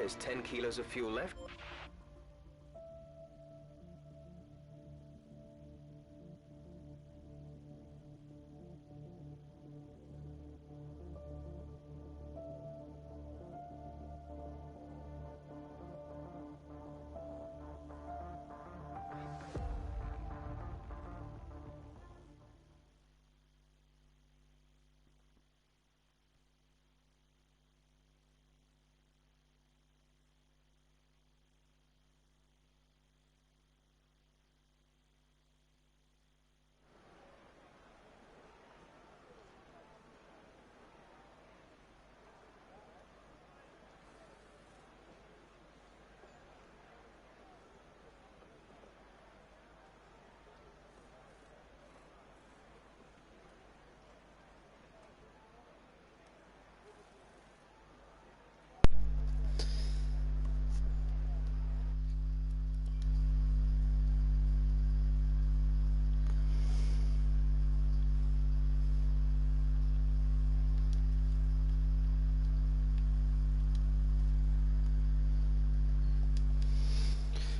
There's 10 kilos of fuel left.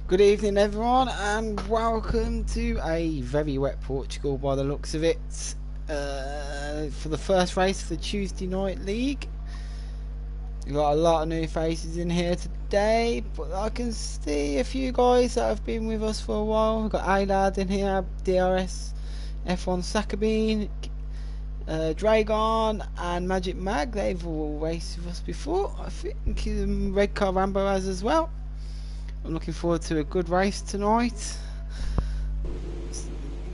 Good evening everyone, and welcome to a very wet Portugal by the looks of it, for the first race of the Tuesday night league. We've got a lot of new faces in here today, but I can see a few guys that have been with us for a while. We've got A-Lad in here, DRS, F1 Sakabine, Dragon and Magic Mag. They've all raced with us before. I think Red Car Rambo has as well. I'm looking forward to a good race tonight.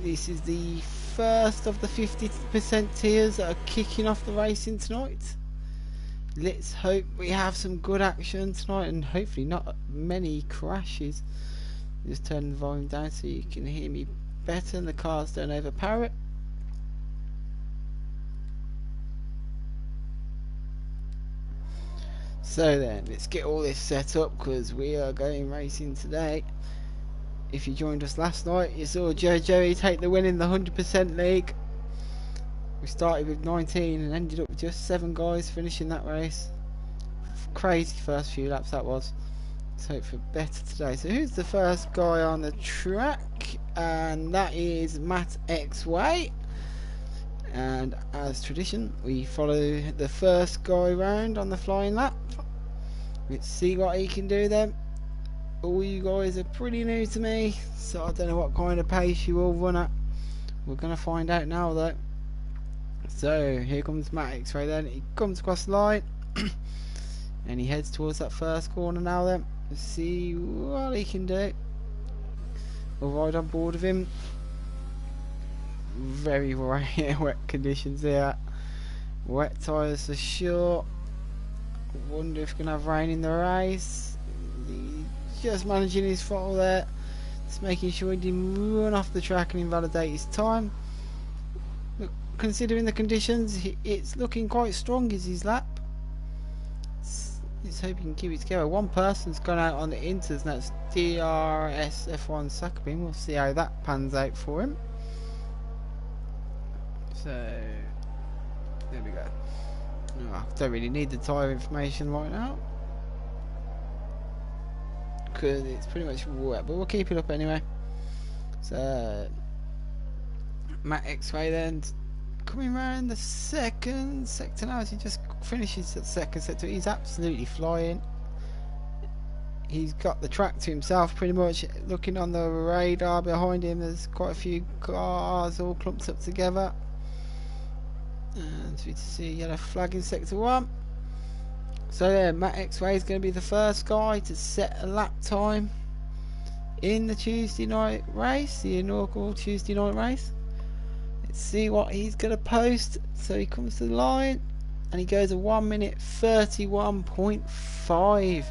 This is the first of the 50% tiers that are kicking off the racing tonight. Let's hope we have some good action tonight and hopefully not many crashes. Just turn the volume down so you can hear me better and the cars don't overpower it. So then, let's get all this set up because we are going racing today. If you joined us last night, you saw Joey take the win in the 100% league. We started with 19 and ended up with just 7 guys finishing that race. Crazy first few laps that was. Let's hope for better today. So who's the first guy on the track? And that is Matt X-Way. And as tradition, we follow the first guy round on the flying lap. Let's see what he can do then. All you guys are pretty new to me, so I don't know what kind of pace you all run at. We're going to find out now though. So here comes Matt X-Ray then. He comes across the line and he heads towards that first corner now then. Let's see what he can do. We'll ride on board with him. Very wet conditions here. Wet tyres for sure. Wonder if we're going to have rain in the race. He's just managing his throttle there. Just making sure he didn't run off the track and invalidate his time. Look, considering the conditions, it's looking quite strong is his lap. Let's hope he can keep it together. One person's gone out on the inters and that's DRS F1 Sakabine. We'll see how that pans out for him. So there we go. Oh, don't really need the tyre information right now because it's pretty much wet, but we'll keep it up anyway. So Matt X-Ray then coming round the second sector now as he just finishes the second sector. He's absolutely flying. He's got the track to himself pretty much. Looking on the radar behind him, there's quite a few cars all clumped up together. And we see a yellow flag in sector 1. So yeah, Matt X-Ray is going to be the first guy to set a lap time in the Tuesday night race, the inaugural Tuesday night race. Let's see what he's going to post. So he comes to the line and he goes a 1 minute 31.5.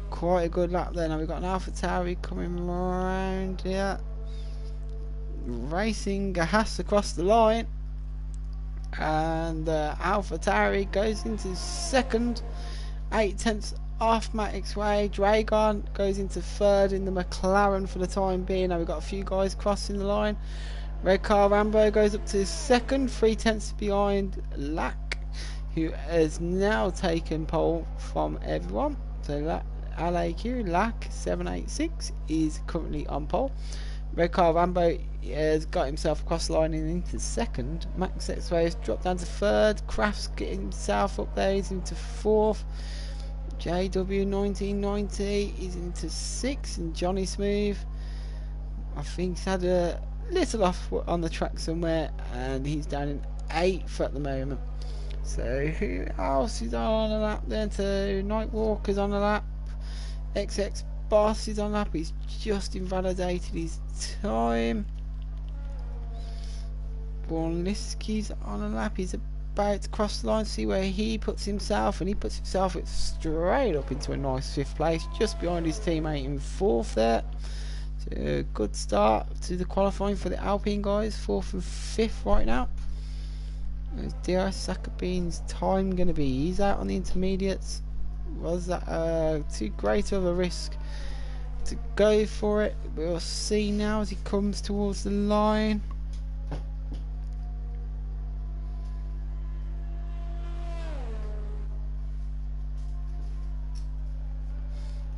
Quite a good lap there. Now we've got an AlphaTauri coming around here, racing Gas across the line. And AlphaTauri goes into second, 8/10 off Matt X-Ray. Dragon goes into third in the McLaren for the time being. Now we've got a few guys crossing the line. Red Car Rambo goes up to second, 3/10 behind Lack, who has now taken pole from everyone. So LAQ Lack 786 is currently on pole. Red Car Rambo has got himself across the line and into second. Max X-Ray has dropped down to third. Kraft's getting himself up there, he's into fourth. JW 1990 is into sixth, and Johnny Smooth, I think, he's had a little off on the track somewhere, and he's down in eighth at the moment. So who else is on a lap then? So Nightwalker's on a lap. XX Boss is on a lap. He's just invalidated his time. Bornliski's on a lap. He's about to cross the line, see where he puts himself, and he puts himself straight up into a nice fifth place, just behind his teammate in fourth there. So a good start to the qualifying for the Alpine guys, fourth and fifth right now. Is D.I. Sacabine's time going to be? He's out on the intermediates. Was that too great of a risk to go for it? We'll see now as he comes towards the line.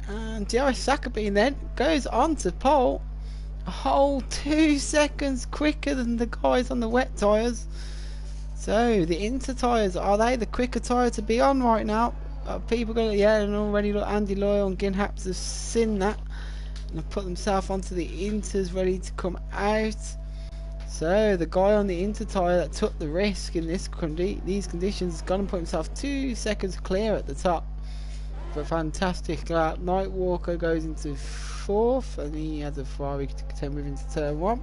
And D.I. Sakabine then goes on to pole, a whole 2 seconds quicker than the guys on the wet tyres. So the Inter tyres, are they the quicker tyre to be on right now? Are people going to, yeah, and already look, Andy Loyal and Ginhaps have seen that and have put themselves onto the Inters ready to come out. So the guy on the Inter tyre that took the risk in these conditions has gone and put himself 2 seconds clear at the top. But fantastic lap. Nightwalker goes into fourth, and he has a Ferrari to contend with into turn one.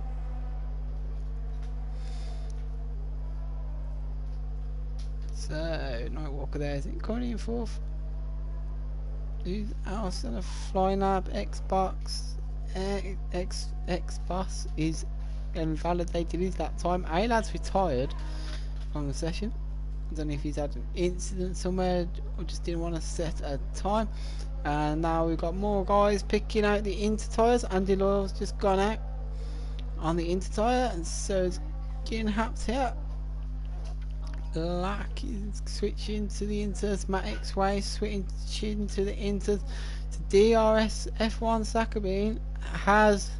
So Nightwalker there is currently in fourth. Who's else in a flying lab? Xbox is invalidated his lap time. A-Lad's retired from the session. I don't know if he's had an incident somewhere or just didn't want to set a time. And now we've got more guys picking out the Inter tyres. Andy Loyal's just gone out on the Inter tyre, and so is Ginhaps here. Lack is switching to the Inters. Matt X-Way switching to the Inters. To DRS F1 Sakabine has,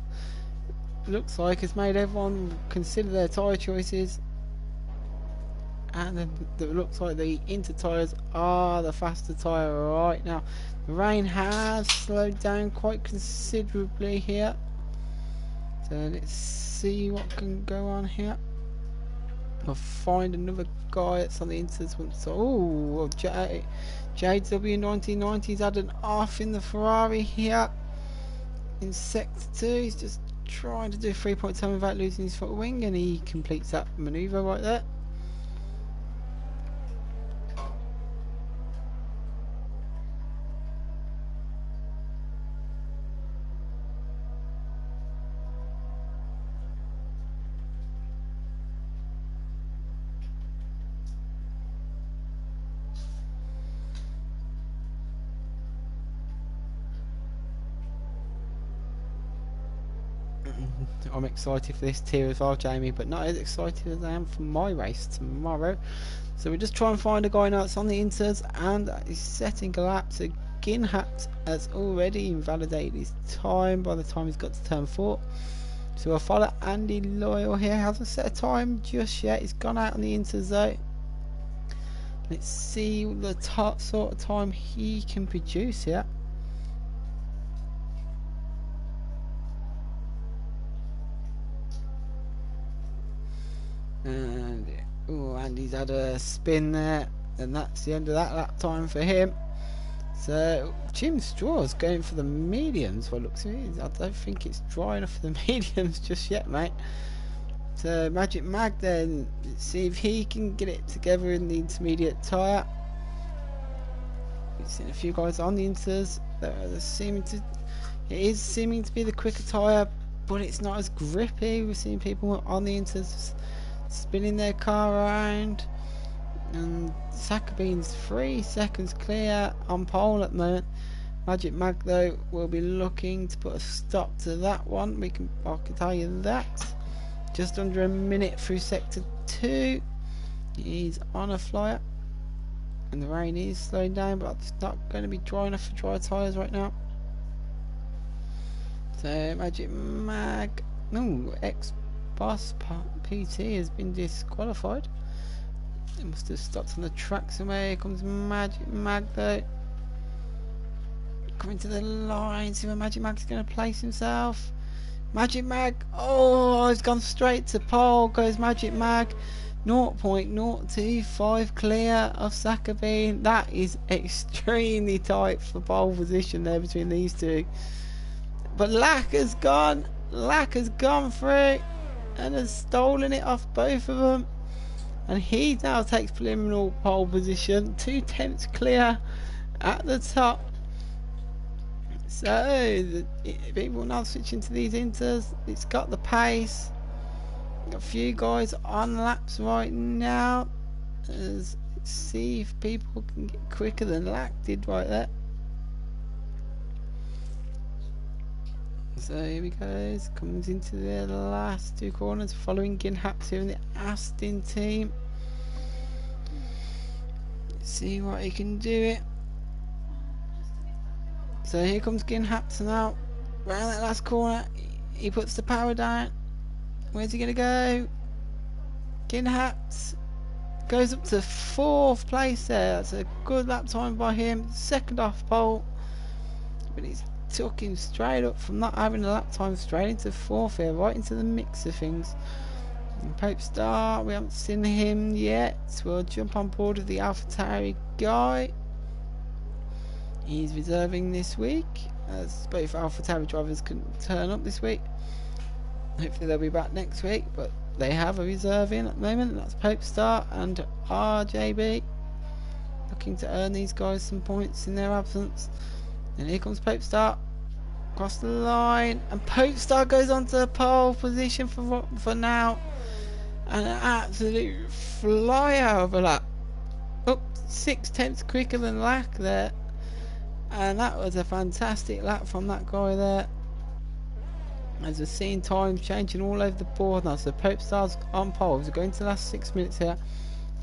looks like, has made everyone consider their tyre choices. And then it looks like the Inter tyres are the faster tyre right now. The rain has slowed down quite considerably here. So let's see what can go on here. I'll find another guy that's on the Inters. Oh, JW 1990's had an off in the Ferrari here in sector 2. He's just trying to do a 3-point time without losing his foot wing, and he completes that manoeuvre right there. I'm excited for this tier as well, Jamie, but not as excited as I am for my race tomorrow. So we just try and find a guy now that's on the Inters and is setting a lap. So Ginhaps has already invalidated his time by the time he's got to turn 4. So we'll follow Andy Loyal here. Hasn't set a time just yet. He's gone out on the Inters though. Let's see the sort of time he can produce here. And oh, Andy's had a spin there, and that's the end of that lap time for him. So Jim Straw's going for the mediums. What looks at it, I don't think it's dry enough for the mediums just yet, mate. So Magic Mag then, let's see if he can get it together in the intermediate tyre. We've seen a few guys on the Inters that are seeming to, it is seeming to be the quicker tyre, but it's not as grippy. We've seen people on the Inters spinning their car around, and Sakabine's 3 seconds clear on pole at the moment. Magic Mag though will be looking to put a stop to that one. I can tell you that. Just under a minute through sector 2. He's on a flyer. And the rain is slowing down, but it's not going to be dry enough for dry tyres right now. So Magic Mag, no, ex-boss PT has been disqualified. It must have stopped on the track somewhere. Here comes Magic Mag though. Coming to the line, see where Magic Mag's going to place himself. Magic Mag, oh, he's gone straight to pole. Goes Magic Mag, 0.025 clear of Sakabine. That is extremely tight for pole position there between these two. But Lack has gone through and has stolen it off both of them. And he now takes preliminary pole position, 2/10 clear at the top. So people now switching to these inters. It's got the pace. Got a few guys on laps right now. Let's see if people can get quicker than Lack did right there. So here we go. Comes into the last two corners, following Ginhaps here in the Aston team. Let's see what he can do it. So here comes Ginhaps now. Round that last corner, he puts the power down. Where's he gonna go? Ginhaps goes up to 4th place there. That's a good lap time by him. Second off pole, but he's took him straight up from not having a lap time straight into 4th here, right into the mix of things. And Pope Star, we haven't seen him yet. We'll jump on board with the AlphaTauri guy. He's reserving this week, as both AlphaTauri drivers couldn't turn up this week. Hopefully they'll be back next week, but they have a reserve in at the moment, and that's Pope Star and RJB. Looking to earn these guys some points in their absence. And here comes Pope Star across the line, and Pope Star goes on to pole position for now, and an absolute flyover lap. Up 6/10 quicker than Lack there, and that was a fantastic lap from that guy there. As we're seeing times changing all over the board now, so Pope Star's on pole. We're going to the last 6 minutes here.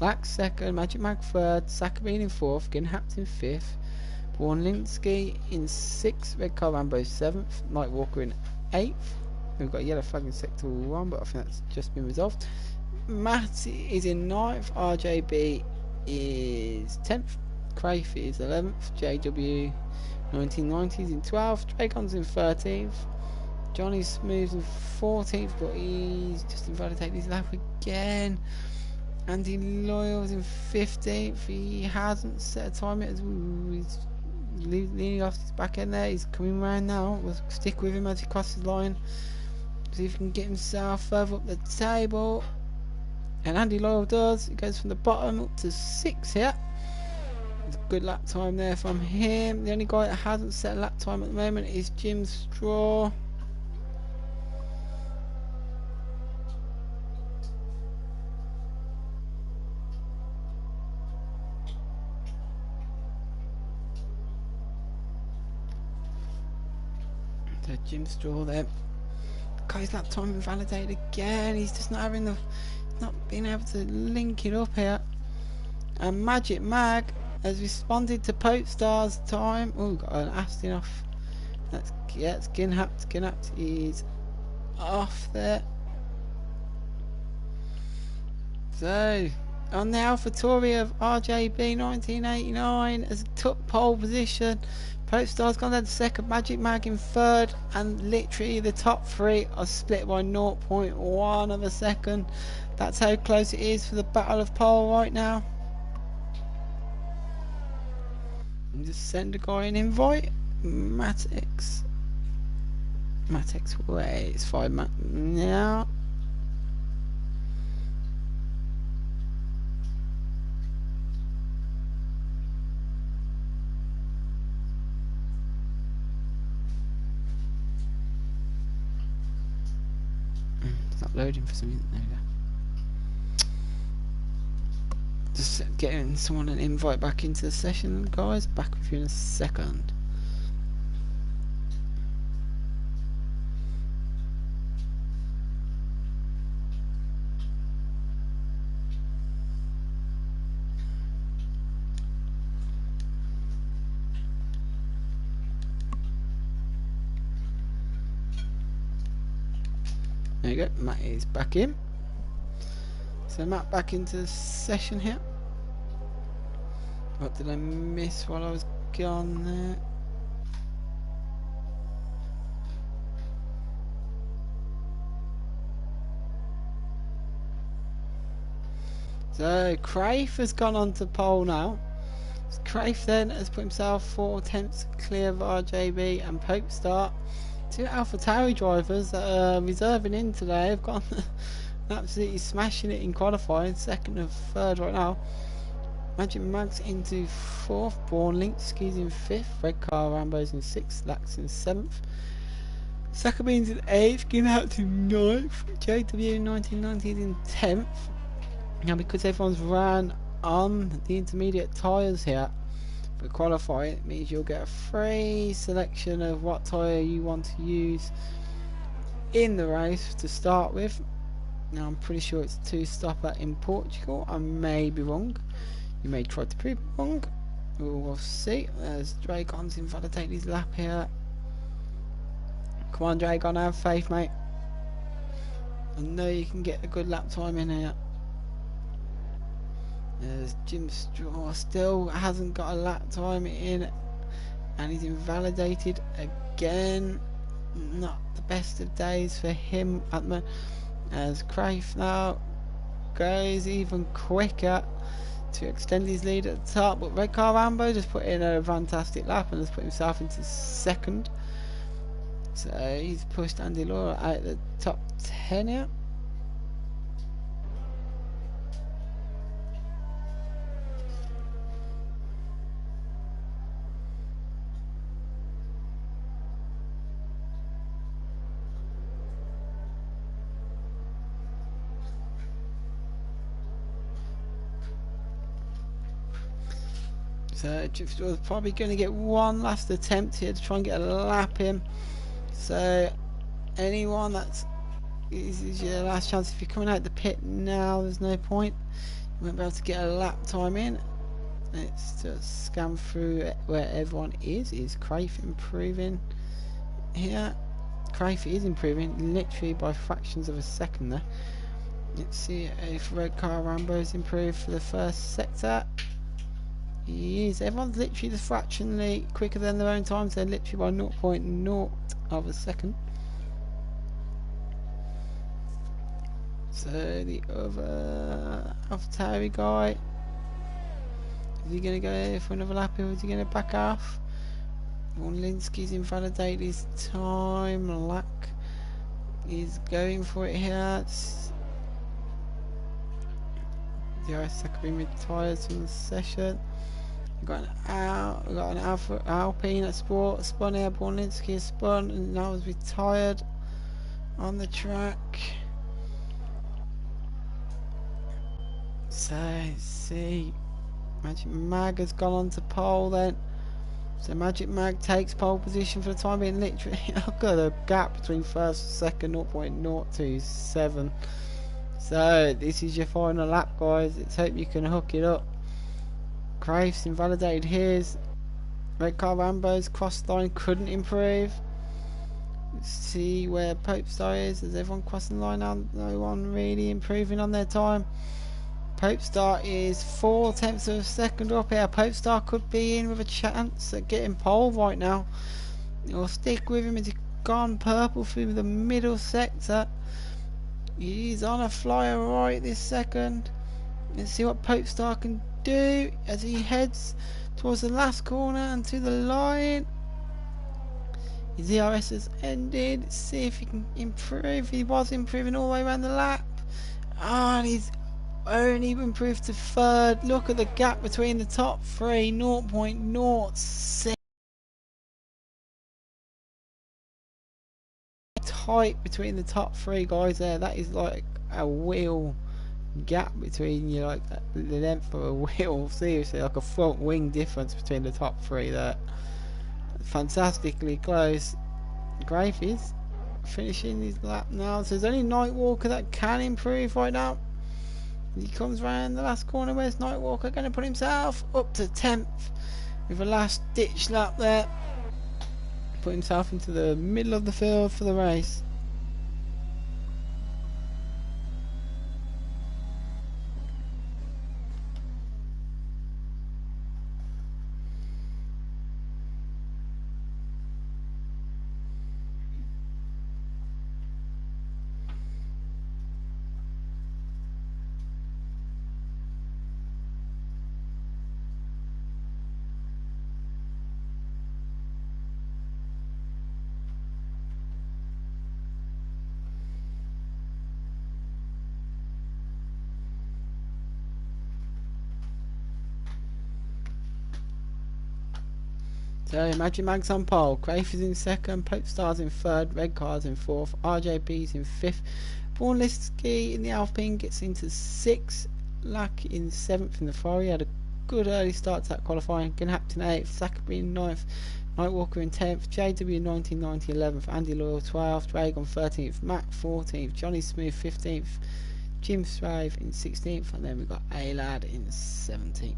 Lack second, Magic Mag third, Sakabine in 4th, Ginhaps in 5th. Warnlinski in 6th, Red Car Rambo 7th, Night Walker in 8th. We've got a yellow flag in sector 1, but I think that's just been resolved. Matt is in 9th, RJB is 10th, Crafe is 11th, JW 1990s in 12th, Dracon's in 13th, Johnny Smooth's in 14th, but he's just invalidated his lap again. Andy Loyal's in 15th, he hasn't set a time yet, as he's leaning off his back end there. He's coming round now. We'll stick with him as he crosses the line, see if he can get himself further up the table. And Andy Loyal does. He goes from the bottom up to 6 here. It's a good lap time there from him. The only guy that hasn't set a lap time at the moment is Jim Straw. So Jim Straw there. Guy's lap time invalidated again. He's just not being able to link it up here. And Magic Mag has responded to Pope Star's time. Oh, got an Aston off. That's Ginhaps. Ginhaps is off there. So on the AlphaTauri of RJB 1989 as top pole position. Pope Star's gone down to second, Magic Mag in third, and literally the top 3 are split by 0.1 of a second. That's how close it is for the battle of pole right now. And just send a guy an invite. Matex way, it's 5 now. It's not loading for some reason. There we go. Just getting someone an invite back into the session, guys. Back with you in a second. There you go, Matt is back in. So Matt back into the session here. What did I miss while I was gone there? So Craif has gone on to pole now. So Craif then has put himself 4 attempts clear of RJB and Pope Start. 2 AlphaTauri drivers that are reserving in today have gone absolutely smashing it in qualifying, 2nd and 3rd right now. Magic Mag's into 4th, Born Link Skis in 5th, Red Car Rambo's in 6th, Lax in 7th. Sakabine's in 8th, Give Out to 9th, JW 1990 is in 10th. Now because everyone's ran on the intermediate tyres here for qualifying, it means you'll get a free selection of what tyre you want to use in the race to start with. Now I'm pretty sure it's a 2-stopper in Portugal, I may be wrong, you may try to prove wrong, we'll see. There's Dragon's invalidate his lap here. Come on Dragon, have faith mate, I know you can get a good lap time in here. There's Jim Straw, still hasn't got a lap time in, and he's invalidated again. Not the best of days for him at the moment. As Craif now goes even quicker to extend his lead at the top, but Red Car Rambo just put in a fantastic lap and has put himself into 2nd. So he's pushed Andy Laura out the top 10 here. So Drifter's probably going to get one last attempt here to try and get a lap in. So anyone this is your last chance. If you're coming out the pit now, there's no point. You won't be able to get a lap time in. Let's just scan through where everyone is. Is Craif improving here? Craif is improving literally by fractions of a second there. Let's see if Red Car Rambo's improved for the first sector. He is. Everyone's literally just fractionally quicker than their own times. They're literally by 0.0 of a second. So the other AlphaTauri guy, is he going to go for another lap or is he going to back off? Linsky's invalidate his time. Lack is going for it here. The Sakabin retires from the session. We've got an Alpine at Sport, spun here, Borlinski has spun and now is retired on the track. So let's see, Magic Mag has gone on to pole then. So Magic Mag takes pole position for the time being. Literally, I've got a gap between first and second, 0.027. So this is your final lap guys, let's hope you can hook it up. Craif's invalidated his. Red Car Rambo's cross line couldn't improve. Let's see where Pope Star is. Has everyone crossing the line now? No one really improving on their time. Pope Star is 4 tenths of a second up here. Pope Star could be in with a chance at getting pole right now. We'll stick with him. He's gone purple through the middle sector. He's on a flyer right this second. Let's see what Pope Star can do as he heads towards the last corner and to the line. His ERS has ended. Let's see if he can improve. He was improving all the way around the lap. And he's only improved to 3rd. Look at the gap between the top 3, 0.06. Tight between the top 3 guys there. That is like a wheel gap between you, like the length of a wheel. Seriously, like a front wing difference between the top 3 there. Fantastically close. Craif is finishing his lap now. So there's only Nightwalker that can improve right now. He comes round the last corner. Where's Nightwalker going to put himself up to 10th with a last ditch lap there? Put himself into the middle of the field for the race. So Magic Mag's on pole, Crafe is in second, Pope Star's in third, Red Car's in fourth, RJB's in fifth, Bornlitsky in the Alpine gets into sixth, Lack in seventh in the Ferrari, had a good early start to that qualifying, Gnhapt in eighth, Zachary in ninth, Nightwalker in 10th, JW 1990 11th, Andy Loyal 12th, Dragon 13th, Mac 14th, Johnny Smooth 15th, Jim Strave in 16th, and then we've got A-Lad in 17th.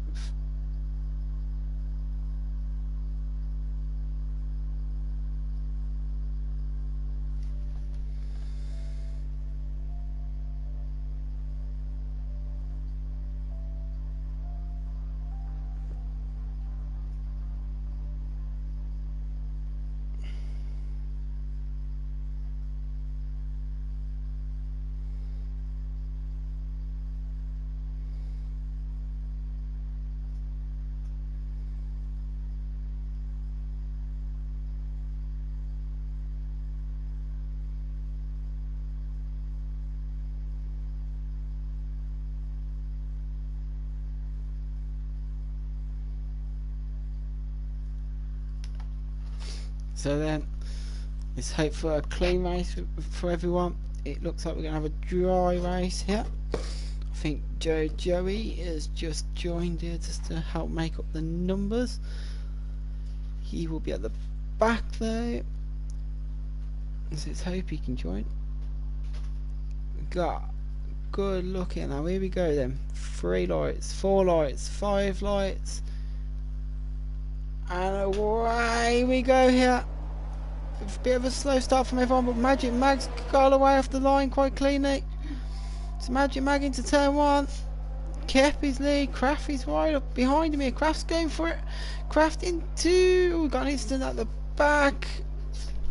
So then, let's hope for a clean race for everyone. It looks like we're going to have a dry race here. I think Joey has just joined here just to help make up the numbers. He will be at the back though. So let's hope he can join. Got good looking. Now here we go then. 3 lights, 4 lights, 5 lights. And away we go here. A bit of a slow start from everyone, but Magic Mag's got away off the line quite cleanly. So Magic Mag into turn 1. Kept his lead. Kraft is right up behind him here. Kraft's going for it. Kraft into. We've got an instant at the back.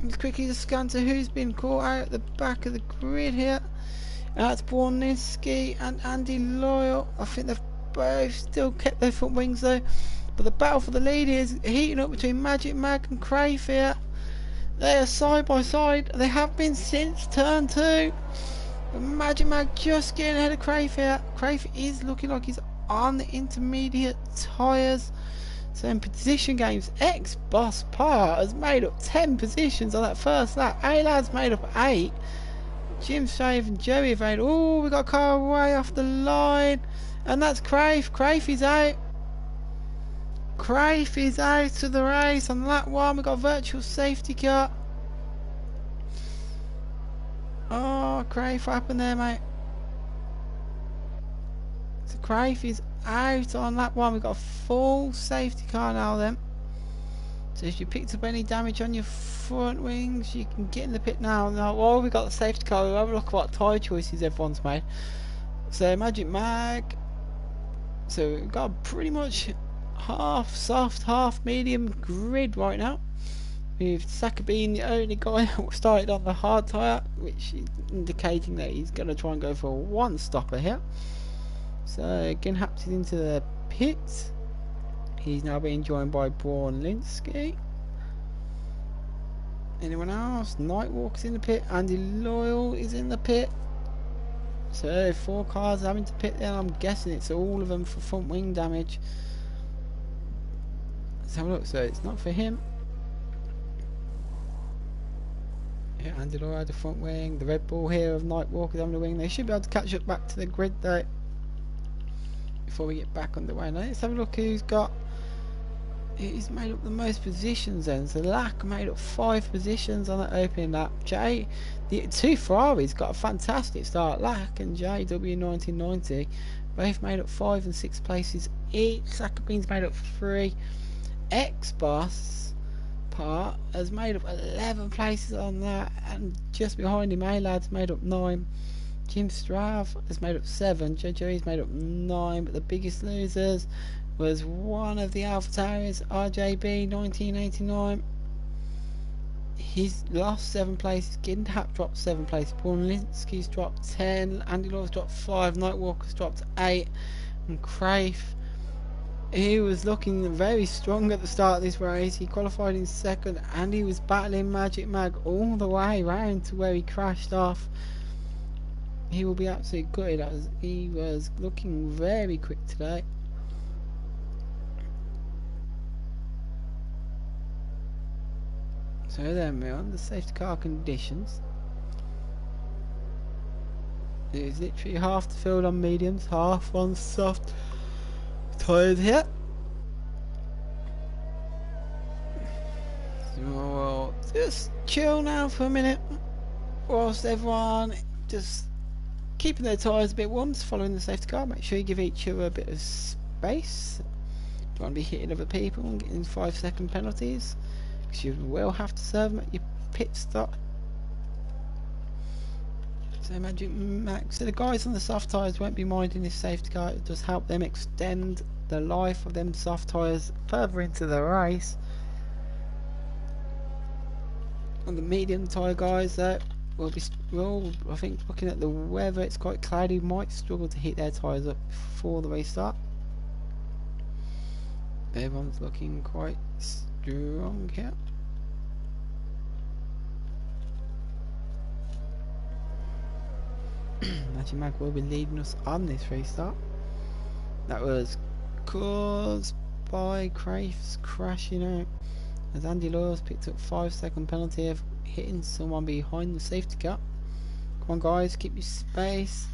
As quickly to scan to who's been caught out at the back of the grid here. That's Bornlitsky and Andy Loyal. I think they've both still kept their front wings though. But the battle for the lead is heating up between Magic Mag and Crave here. They are side by side. They have been since turn 2. But Magic Mag just getting ahead of Crave here. Crave is looking like he's on the intermediate tyres. So in position games, ex-Boss Par has made up 10 positions on that first lap. A-Lad's made up 8. Jim Shave and Joey have made. Oh, we got a car way off the line. And that's Crave. Crave is out. Crave is out of the race on lap 1. We got a virtual safety car. Oh, Crave, what happened there, mate? So Crave is out on lap 1. We've got a full safety car now then. So if you picked up any damage on your front wings, you can get in the pit now. Now, while we've got the safety car, we'll have a look at what tyre choices everyone's made. So Magic Mag. So we've got pretty much half soft, half medium grid right now. With Saka being the only guy who started on the hard tyre, which is indicating that he's going to try and go for a one stopper here. So again, Haps is into the pit. He's now being joined by Bornlitsky. Anyone else? Nightwalker's in the pit. Andy Loyal is in the pit. So 4 cars having to pit there. I'm guessing it's all of them for front wing damage. Let's have a look. So it's not for him. Yeah, Andy Loyal had the front wing. The Red Bull here of Nightwalker's having the wing. They should be able to catch up back to the grid though before we get back underway. Now let's have a look who's got. He's made up the most positions then. So Lack made up 5 positions on that opening lap. The 2 Ferraris got a fantastic start. Lack and JW 1990 both made up 5 and 6 places each. Sakabine's made up 3. X-Boss Part has made up 11 places on that, and just behind him A-Lad's made up 9. Jim Strav has made up 7. JoJo's made up 9, but the biggest losers was one of the AlphaTaurians, RJB 1989. He's lost 7 places. Gnhapt dropped 7 places. Bornlitsky's dropped 10. Andy Law's dropped 5. Nightwalker's dropped 8. And Crafe, he was looking very strong at the start of this race. He qualified in 2nd, and he was battling Magic Mag all the way round to where he crashed off. He will be absolutely gutted as he was looking very quick today. So then we're on the safety car conditions. It is literally half the field on mediums, half on soft tyres here. So we'll just chill now for a minute whilst everyone just keeping their tyres a bit warm, just following the safety car. Make sure you give each other a bit of space. Don't want to be hitting other people and getting 5-second penalties, because you will have to serve them at your pit stop. So imagine Max. So the guys on the soft tyres won't be minding this safety car. It does help them extend the life of them soft tyres further into the race. On the medium tyre guys, we'll I think looking at the weather, it's quite cloudy. Might struggle to heat their tyres up before the race start. Everyone's looking quite strong here. Matty Mag will be leading us on this restart. That was caused by Crafts crashing out, as Andy Laws picked up 5-second penalty of hitting someone behind the safety car. Come on guys, keep your space.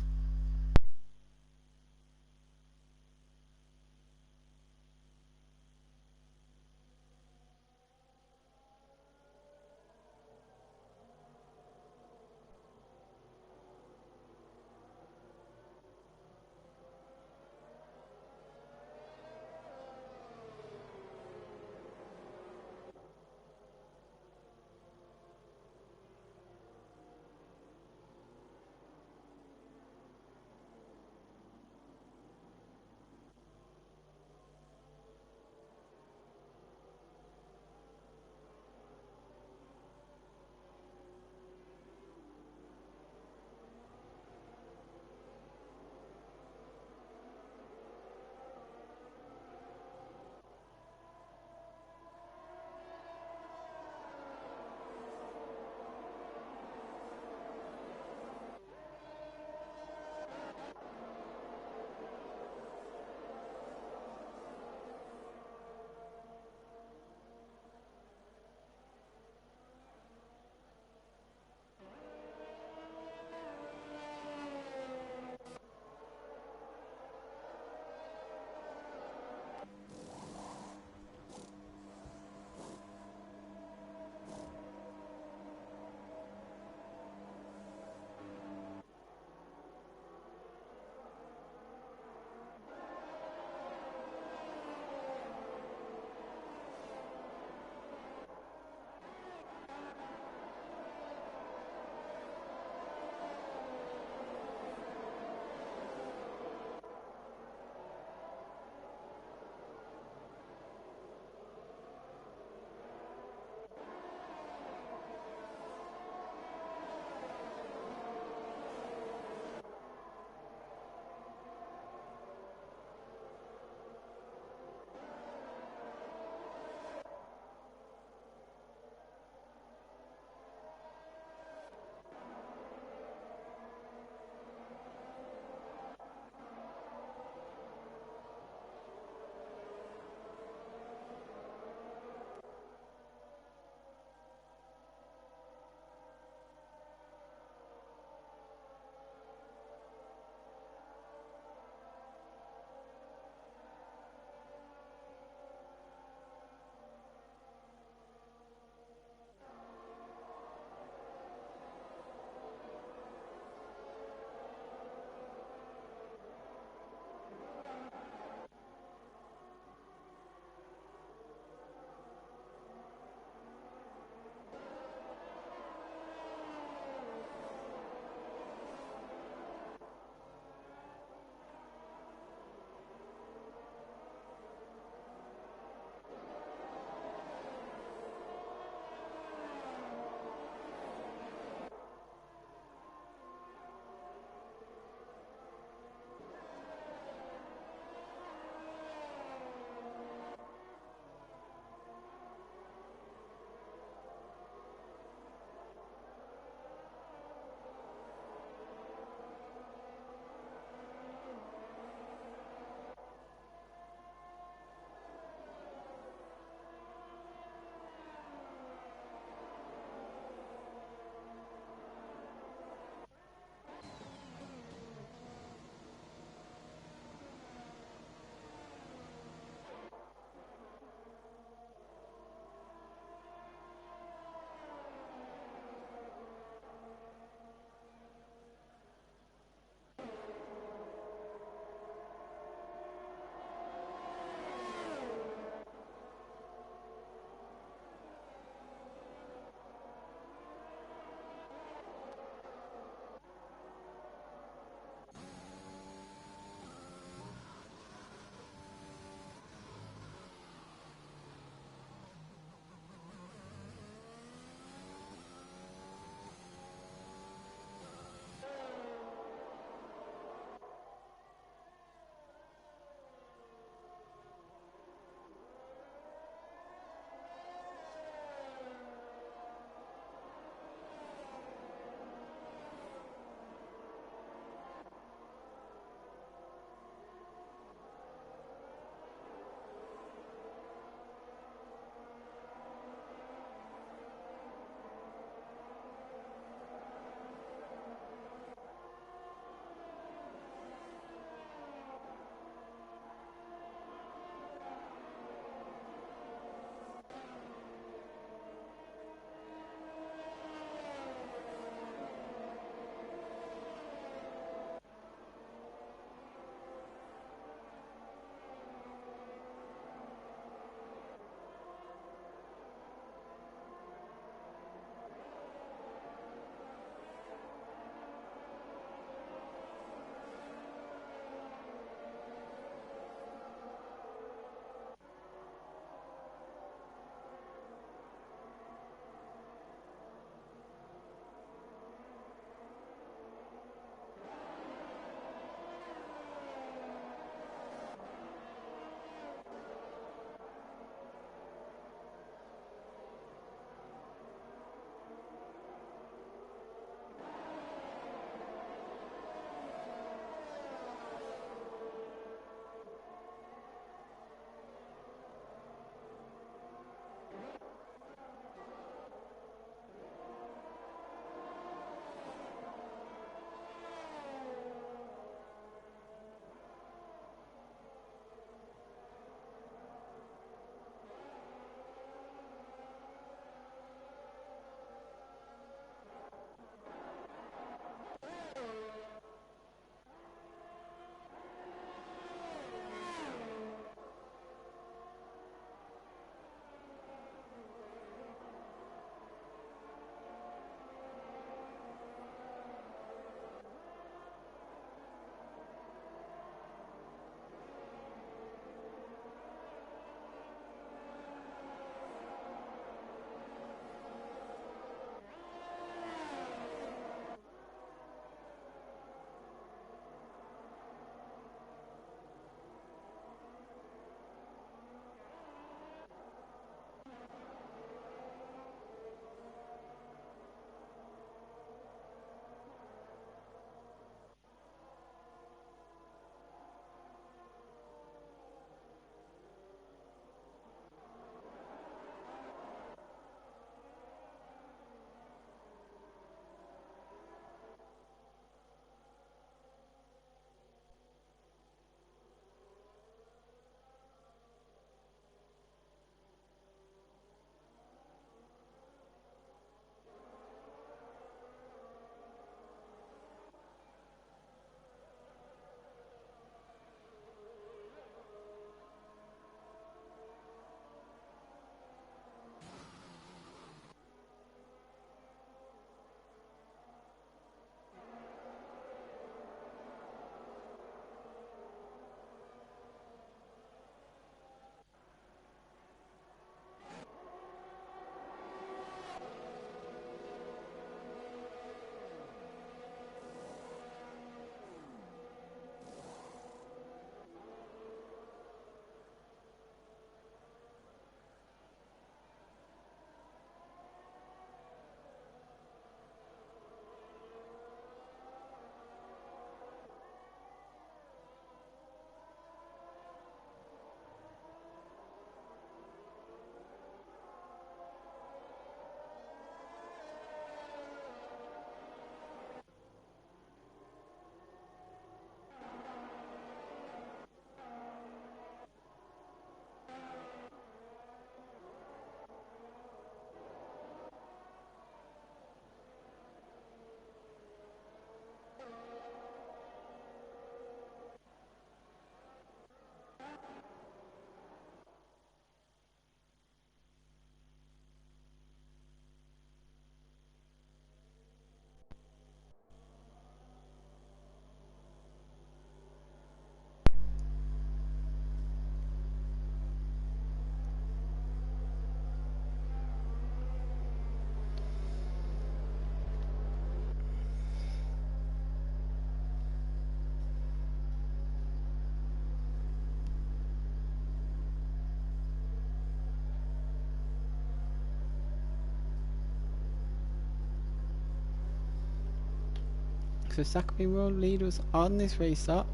So Sakabin will lead us on this restart.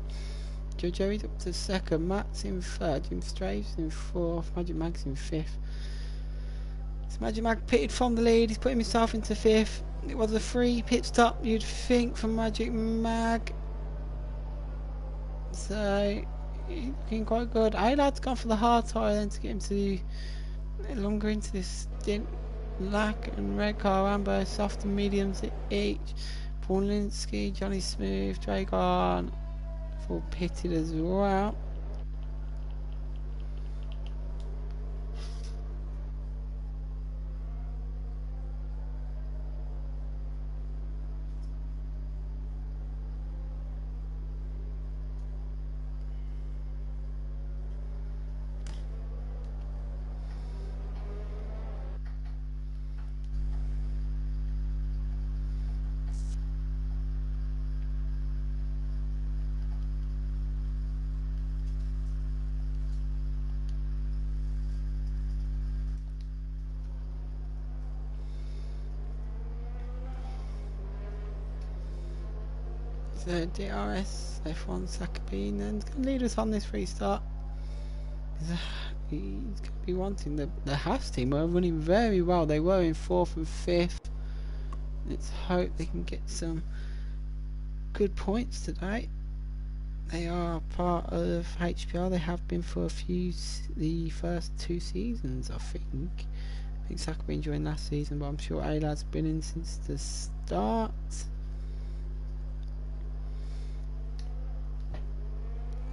Jojo's up to second, Matt's in third, Jim Strave's in fourth, Magic Mag's in fifth. So Magic Mag pitted from the lead, he's putting himself into fifth. It was a free pit stop, you'd think, from Magic Mag. So he's looking quite good. Alad's gone for the hard tyre then to get him to longer into this stint. Lack and Red Car Rambo, soft and mediums each. Paul Linsky, Johnny Smooth, Dragon, full pitted as well. So DRS F1 Sakabin then is going to lead us on this restart. He's going to be wanting the Haas team are running very well. They were in fourth and fifth. Let's hope they can get some good points today. They are part of HPR. They have been for the first 2 seasons, I think. I think Sakabin joined last season, but I'm sure Alad's been in since the start.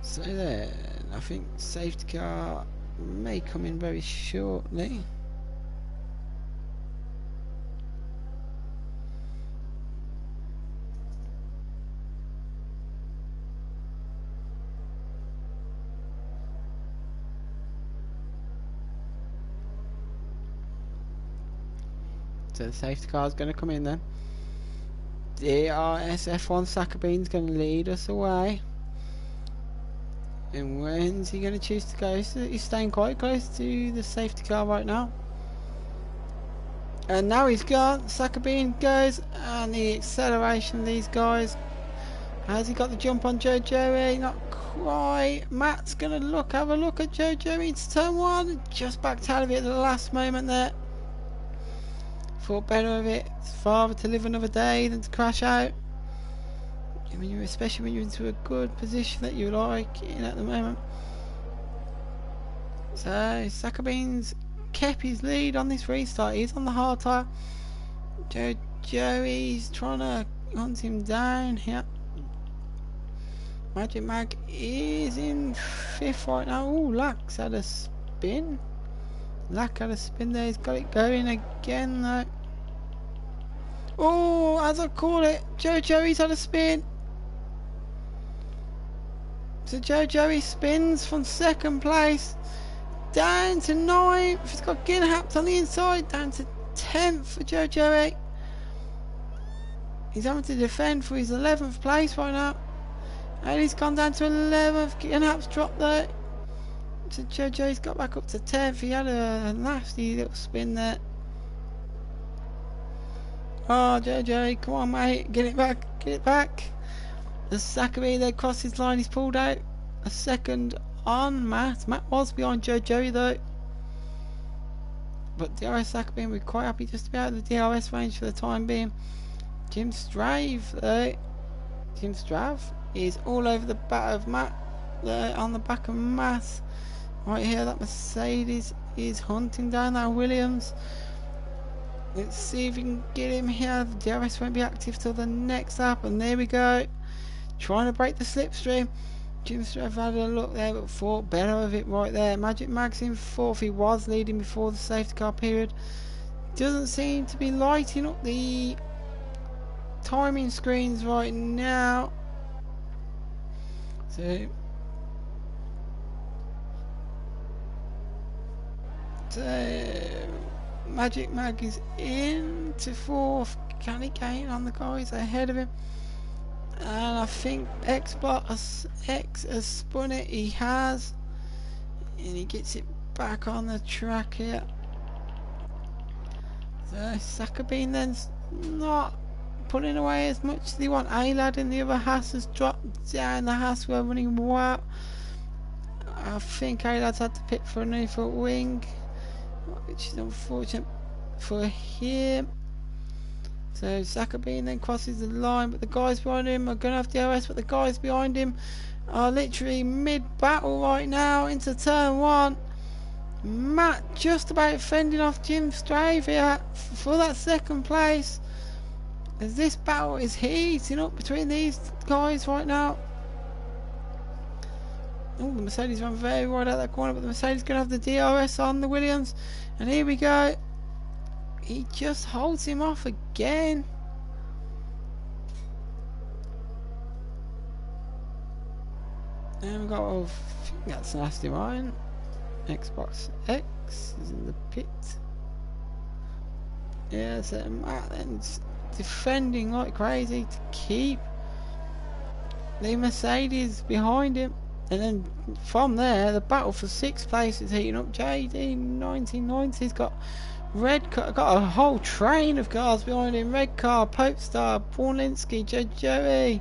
So then, I think safety car may come in very shortly. So the safety car is going to come in then. DRS F1 Sakabin's going to lead us away. And when's he going to choose to go? He's staying quite close to the safety car right now. And now he's gone. Sakabin goes, and the acceleration of these guys. Has he got the jump on Jojo? Not quite. Matt's going to have a look at Jojo into turn 1. Just backed out of it at the last moment there. Thought better of it. It's farther to live another day than to crash out. Especially when you're into a good position that you like in at the moment. So Sakabin's kept his lead on this restart. He's on the hard tyre. Joey's trying to hunt him down here. Magic Mag is in 5th right now. Oh, Lack's had a spin. Lack had a spin there. He's got it going again though. Oh, as I call it, Joey's had a spin. So Joey spins from 2nd place down to 9th. He's got Ginhaps on the inside, down to 10th for Joey. He's having to defend for his 11th place right now. And he's gone down to 11th. Ginhaps dropped there. So Joey's got back up to 10th. He had a nasty little spin there. Oh, Joey, come on, mate. Get it back. Get it back. The Sakabin there crossed his line, he's pulled out a second on Matt. Matt was behind Joey though. But DRS Sakabin, we're quite happy just to be out of the DRS range for the time being. Jim Strave though. Jim Strave is all over the back of Matt. There on the back of Matt. Right here, that Mercedes is hunting down that Williams. Let's see if we can get him here. The DRS won't be active till the next lap, and there we go. Trying to break the slipstream. Jim Straff had a look there but thought better of it right there. Magic Mag's in 4th. He was leading before the safety car period. Doesn't seem to be lighting up the timing screens right now. So Magic Mag is into 4th. Can he gain on the guys ahead of him? And I think X has spun it. He has, and he gets it back on the track here. So Sakabin then's not pulling away as much as they want. A-Lad in the other Haas has dropped down. The Haas were running well. I think A-Lad's had to pit for a new front wing, which is unfortunate for him. So Sakabin then crosses the line, but the guys behind him are going to have DRS, but the guys behind him are literally mid-battle right now into turn 1. Matt just about fending off Jim Strave here for that second place, as this battle is heating up between these guys right now. Oh, the Mercedes ran very wide out that corner, but the Mercedes going to have the DRS on the Williams, and here we go. He just holds him off again. And we've got, I think that's Nasty Ryan. Xbox X is in the pit. Yeah, so Matt then defending like crazy to keep the Mercedes behind him. And then from there, the battle for 6th place is heating up. JD 1990's got got a whole train of cars behind him. Red Car, Popestar, Borlinski, Joey.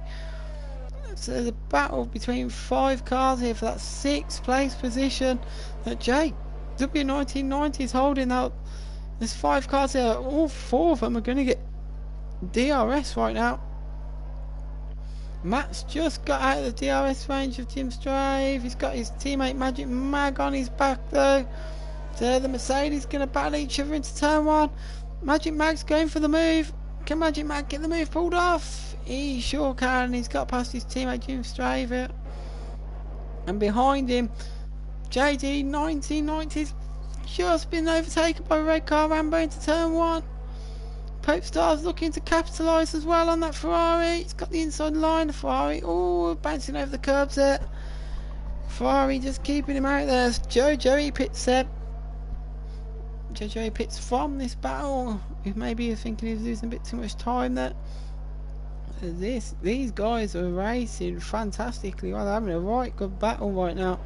So there's a battle between 5 cars here for that 6th place position that Jake W1990 is holding out. There's 5 cars here. All 4 of them are going to get DRS right now. Matt's just got out of the DRS range of Jim Strave. He's got his teammate Magic Mag on his back though. So the Mercedes going to battle each other into turn 1. Magic Mag's going for the move. Can Magic Mag get the move pulled off? He sure can. He's got past his teammate Jim Strave here. And behind him, JD 1990's just been overtaken by Red Car Rambo into turn 1. Popestar's looking to capitalise as well on that Ferrari. It's got the inside line, the Ferrari. Oh, bouncing over the curbs there. Ferrari just keeping him out there. Joey pits there. Joey pits from this battle. Maybe he's thinking he's losing a bit too much time there. These guys are racing fantastically well. They're having a right good battle right now.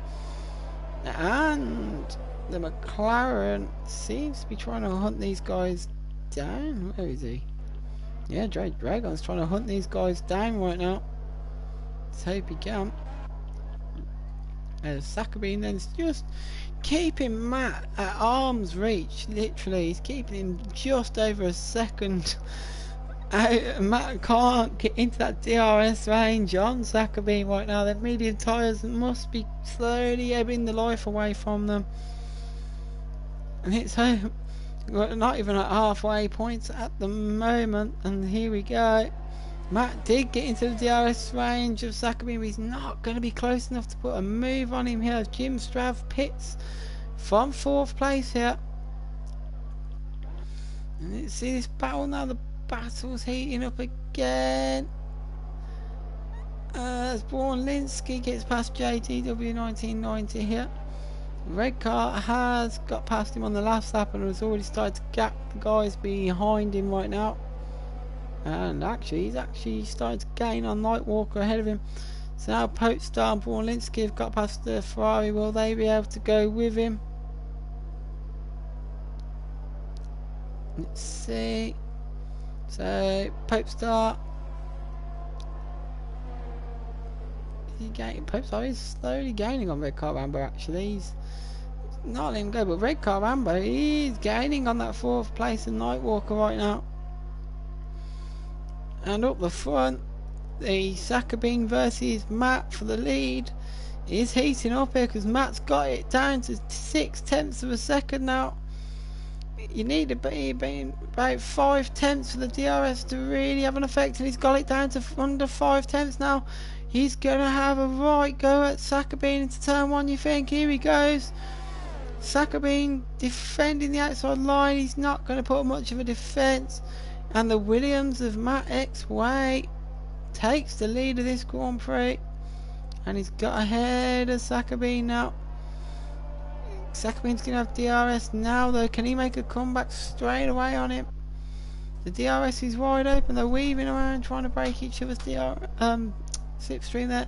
And the McLaren seems to be trying to hunt these guys down. Where is he? Yeah, Dragon's trying to hunt these guys down right now. Let's hope he can. Sakabin then's just keeping Matt at arm's reach. Literally, he's keeping him just over a second. Matt can't get into that DRS range on Sakabin right now. The medium tyres must be slowly ebbing the life away from them. And it's not even at halfway points at the moment. And here we go. Matt did get into the DRS range of Sakabin, but he's not going to be close enough to put a move on him here. Jim Strave pits from 4th place here. And let's see this battle now. The battle's heating up again. As Borlinski gets past JTW 1990 here. Red Car has got past him on the last lap and has already started to gap the guys behind him right now. And actually, he's actually started to gain on Nightwalker ahead of him. So now Popestar and Borlinski have got past the Ferrari. Will they be able to go with him? Let's see. So Popestar, Popestar is slowly gaining on Red Car Rambo. Actually, he's not letting him go, but Red Car Rambo is gaining on that 4th place and Nightwalker right now. And up the front, the Sakabin versus Matt for the lead is heating up here, because Matt's got it down to 6/10 of a second now. You need to be about 5/10 for the DRS to really have an effect, and he's got it down to under 5/10 now. He's going to have a right go at Sakabin into turn 1, you think? Here he goes. Sakabin defending the outside line. He's not going to put much of a defence. And the Williams of Matt X Way takes the lead of this Grand Prix. And he's got ahead of Sakabin now. Sakabin's going to have DRS now though. Can he make a comeback straight away on him? The DRS is wide open. They're weaving around trying to break each other's slipstream there.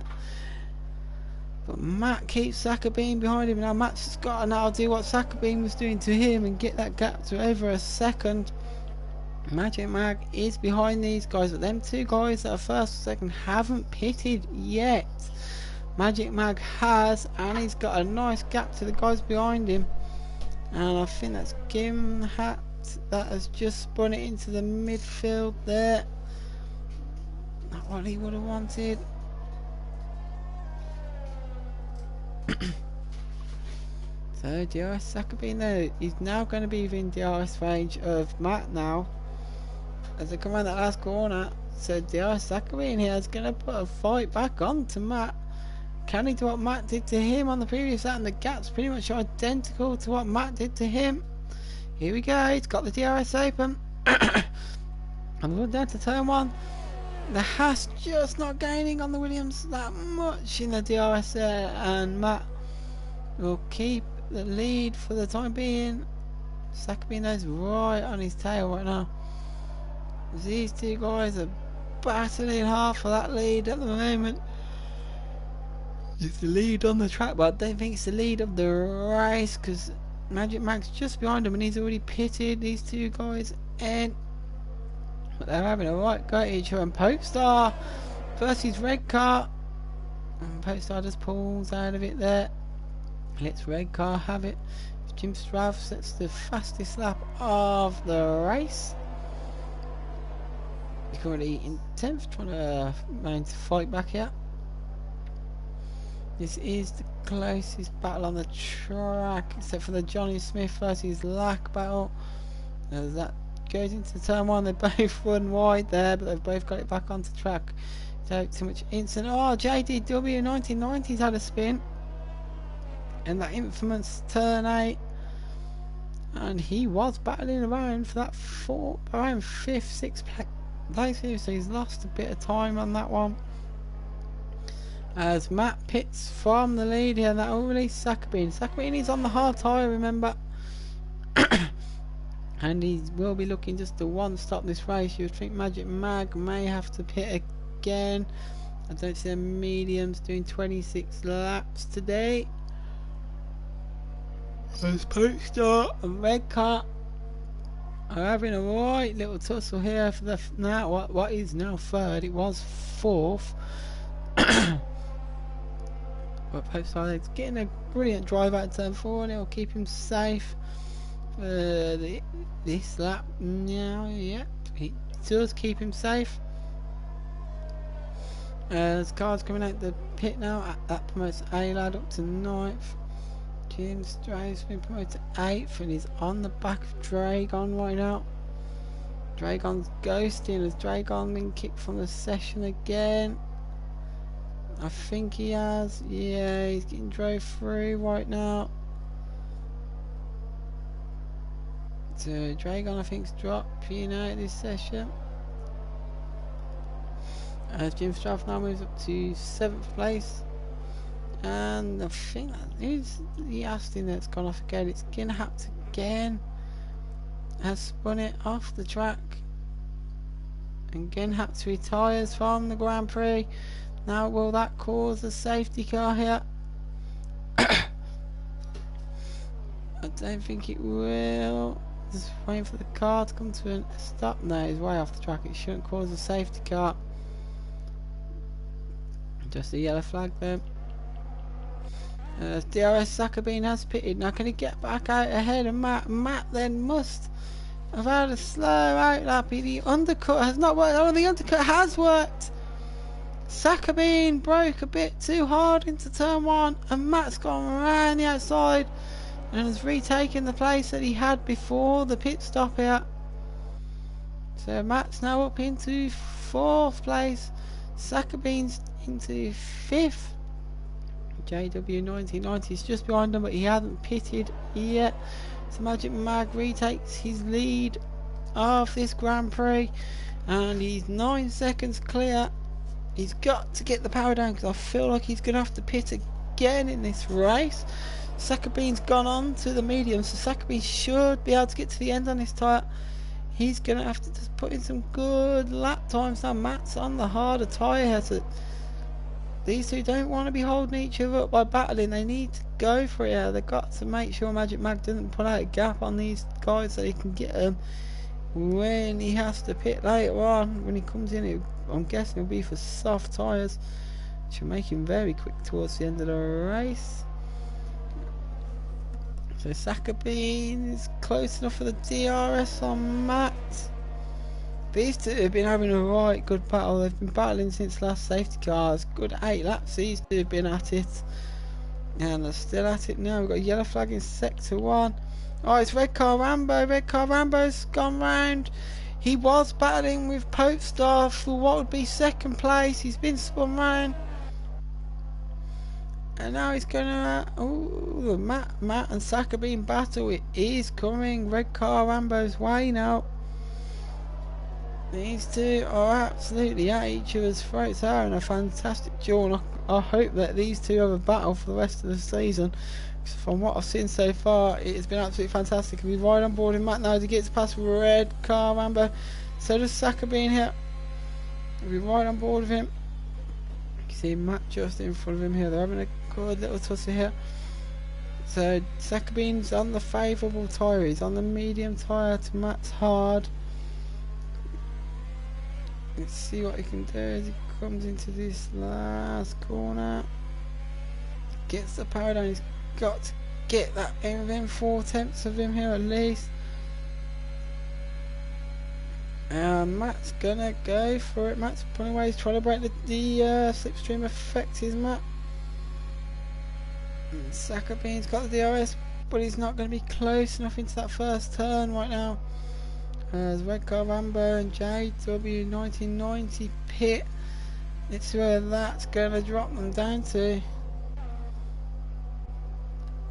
But Matt keeps Sakabin behind him. Now Matt's just got to now do what Sakabin was doing to him and get that gap to over a second. And let's see this battle now. The Williams of Matt X Way Magic Mag is behind these guys, but them two guys that are first or second haven't pitted yet. Magic Mag has, and he's got a nice gap to the guys behind him. And I think that's Gim Hat that has just spun it into the midfield there. Not what he would have wanted. So DRS Sakabine there, he's now going to be within DRS range of Matt now. As they come around that last corner, so DRS Sakabine here is going to put a fight back on to Matt. Can he do what Matt did to him on the previous lap? And the gap's pretty much identical to what Matt did to him. Here we go, he's got the DRS open. And we're down to turn 1. The Haas just not gaining on the Williams that much in the DRS there, and Matt will keep the lead for the time being. Sakabino's right on his tail right now. These two guys are battling hard for that lead at the moment. It's the lead on the track, but I don't think it's the lead of the race, because Magic Mag's just behind him and he's already pitted these two guys in. But they're having a right go at each other, and Popestar versus Red Car, and Popestar just pulls out of it there. Let's Red Car have it. Jim Strav sets the fastest lap of the race. He's currently in 10th, trying to manage to fight back here. This is the closest battle on the track, except for the Johnny Smith versus Lack battle. As that goes into turn 1, they both run wide there, but they've both got it back onto track. Don't too much incident. Oh, JDW 1990's had a spin. And that infamous turn 8, and he was battling around for that around 5th, 6th place here, so he's lost a bit of time on that one. As Matt pits from the lead here, that will release Sakabine. Sakabine is on the hard tyre, remember. And he will be looking just to one-stop this race. You would think Magic Mag may have to pit again. I don't see the mediums doing 26 laps today. As Popestar and Red Car are having a right little tussle here for the now what is now 3rd. It was 4th. But Popestar is getting a brilliant drive out of turn 4, and it will keep him safe for this lap now. Yep, it does keep him safe. As cars coming out the pit now, that promotes A-Lad up to 9th. Jim Strav's been promoted to 8th, and he's on the back of Dragon right now. Dragon's ghosting. Has Dragon been kicked from the session again? I think he has. Yeah, he's getting drove through right now. So Dragon, I think, is dropping out this session. As Jim Straff now moves up to 7th place. And I think that is the Aston that's gone off again. It's Ginhapt again. Has spun it off the track. And Ginhapt retires from the Grand Prix. Now will that cause a safety car here? I don't think it will. Just waiting for the car to come to a stop. No, it's way off the track. It shouldn't cause a safety car. Just a yellow flag there. DRS Sakabine has pitted. Now can he get back out ahead of Matt? Matt then must have had a slow outlap. The undercut has not worked. Oh, the undercut has worked. Sakabine broke a bit too hard into turn 1, and Matt's gone around the outside and has retaken the place that he had before the pit stop here. So Matt's now up into 4th place. Sakabine's into 5th. JW 1990 is just behind him, but he hasn't pitted yet. So Magic Mag retakes his lead of this Grand Prix, and he's 9 seconds clear. He's got to get the power down, because I feel like he's going to have to pit again in this race. Sakabine's gone on to the medium, so Sakabine should be able to get to the end on this tyre. He's going to have to just put in some good lap times now. Matt's on the harder tyre here, so these two don't want to be holding each other up by battling. They need to go for it here. They've got to make sure Magic Mag doesn't put out a gap on these guys so he can get them when he has to pit later on. When he comes in, I'm guessing it'll be for soft tyres, which will make him very quick towards the end of the race. So Sakabine is close enough for the DRS on Matt. These two have been having a right good battle. They've been battling since last safety cars. Good 8 laps these two have been at it. And they're still at it now. We've got a yellow flag in sector 1. Oh, it's Red Car Rambo. Red Car Rambo's gone round. He was battling with Popestar for what would be second place. He's been spun round. And now he's gonna... Oh, Matt and Sakabine battle. It is coming Red Car Rambo's way now. These two are absolutely at each other's throats. They're having a fantastic duel. I hope that these two have a battle for the rest of the season. Because from what I've seen so far, it has been absolutely fantastic. We ride on board with Matt now as he gets past Red Car Rambo. So does Sakabine here. We ride on board with him. You can see Matt just in front of him here. They're having a good little tussle here. So Sakabine's on the favourable tyre. He's on the medium tyre to Matt's hard. Let's see what he can do as he comes into this last corner. Gets the power down. He's got to get that in within 4/10 of him here at least. And Matt's gonna go for it. Matt's pulling away. He's trying to break the slipstream effect, is Matt. And Sakabine's got the DRS, but he's not going to be close enough into that first turn right now. As Red Car Rambo and JW 1990 pit. Let's see where that's going to drop them down to.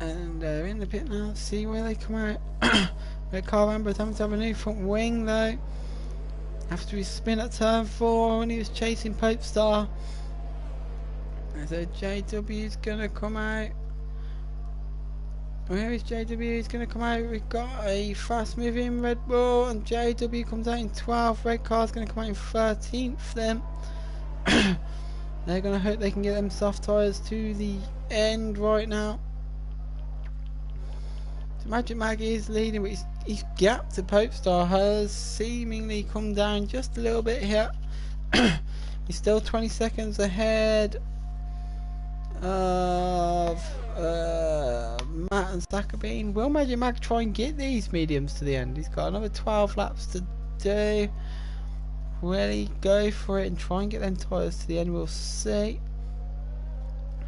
And they're in the pit now. See where they come out. Red Car Rambo's having to have a new front wing though. After his spin at turn 4 when he was chasing Popestar. So JW is going to come out. Where is JW? He's going to come out. We've got a fast moving Red Bull and JW comes out in 12th. Red Car's going to come out in 13th then. They're going to hope they can get them soft tyres to the end right now. So Magic Mag is leading, but his gap to Popestar has seemingly come down just a little bit here. He's still 20 seconds ahead of Matt and Sakabine. Will Magic Mag try and get these mediums to the end? He's got another 12 laps to do. Will he go for it and try and get them tyres to the end? We'll see.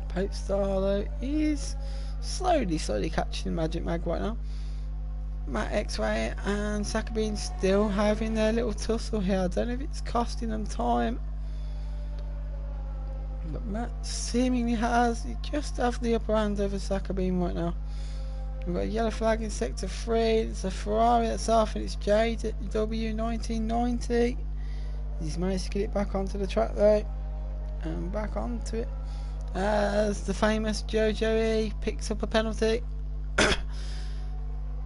Popestar though is slowly catching Magic Mag right now. Matt X-Ray and Sakabine still having their little tussle here. I don't know if it's costing them time, but Matt seemingly has. He just have the upper hand over Sakabine right now. We've got a yellow flag in sector 3. It's a Ferrari that's off, and it's JW 1990. He's managed to get it back onto the track though, and back onto it as the famous Jojo E picks up a penalty.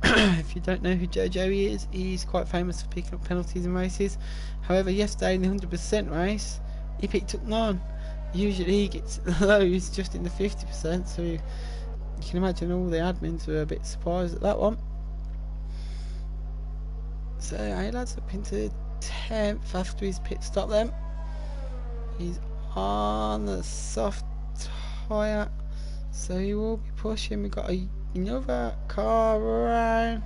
If you don't know who Jojo E is, he's quite famous for picking up penalties in races. However, yesterday in the 100% race, he picked up none. Usually he gets loads just in the 50%, so you can imagine all the admins were a bit surprised at that one. So he lads up into 10th after his pit stop then. He's on the soft tyre, so he will be pushing. We've got another car around.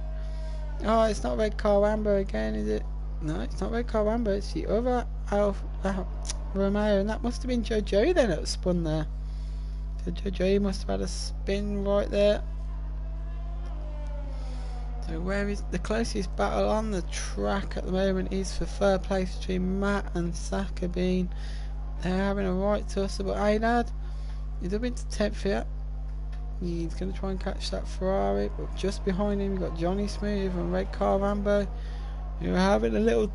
Oh, it's not Red Car Rambo again, is it? No, it's not Red Car Rambo, it's the other Romeo, and that must have been Jojo then that was spun there. So Jojo must have had a spin right there. So where is the closest battle on the track at the moment is for third place between Matt and Sakabine. They're having a right tussle, but hey lad, he's up into 10th here. He's going to try and catch that Ferrari, but just behind him you've got Johnny Smooth and Red Car Rambo. You're having a little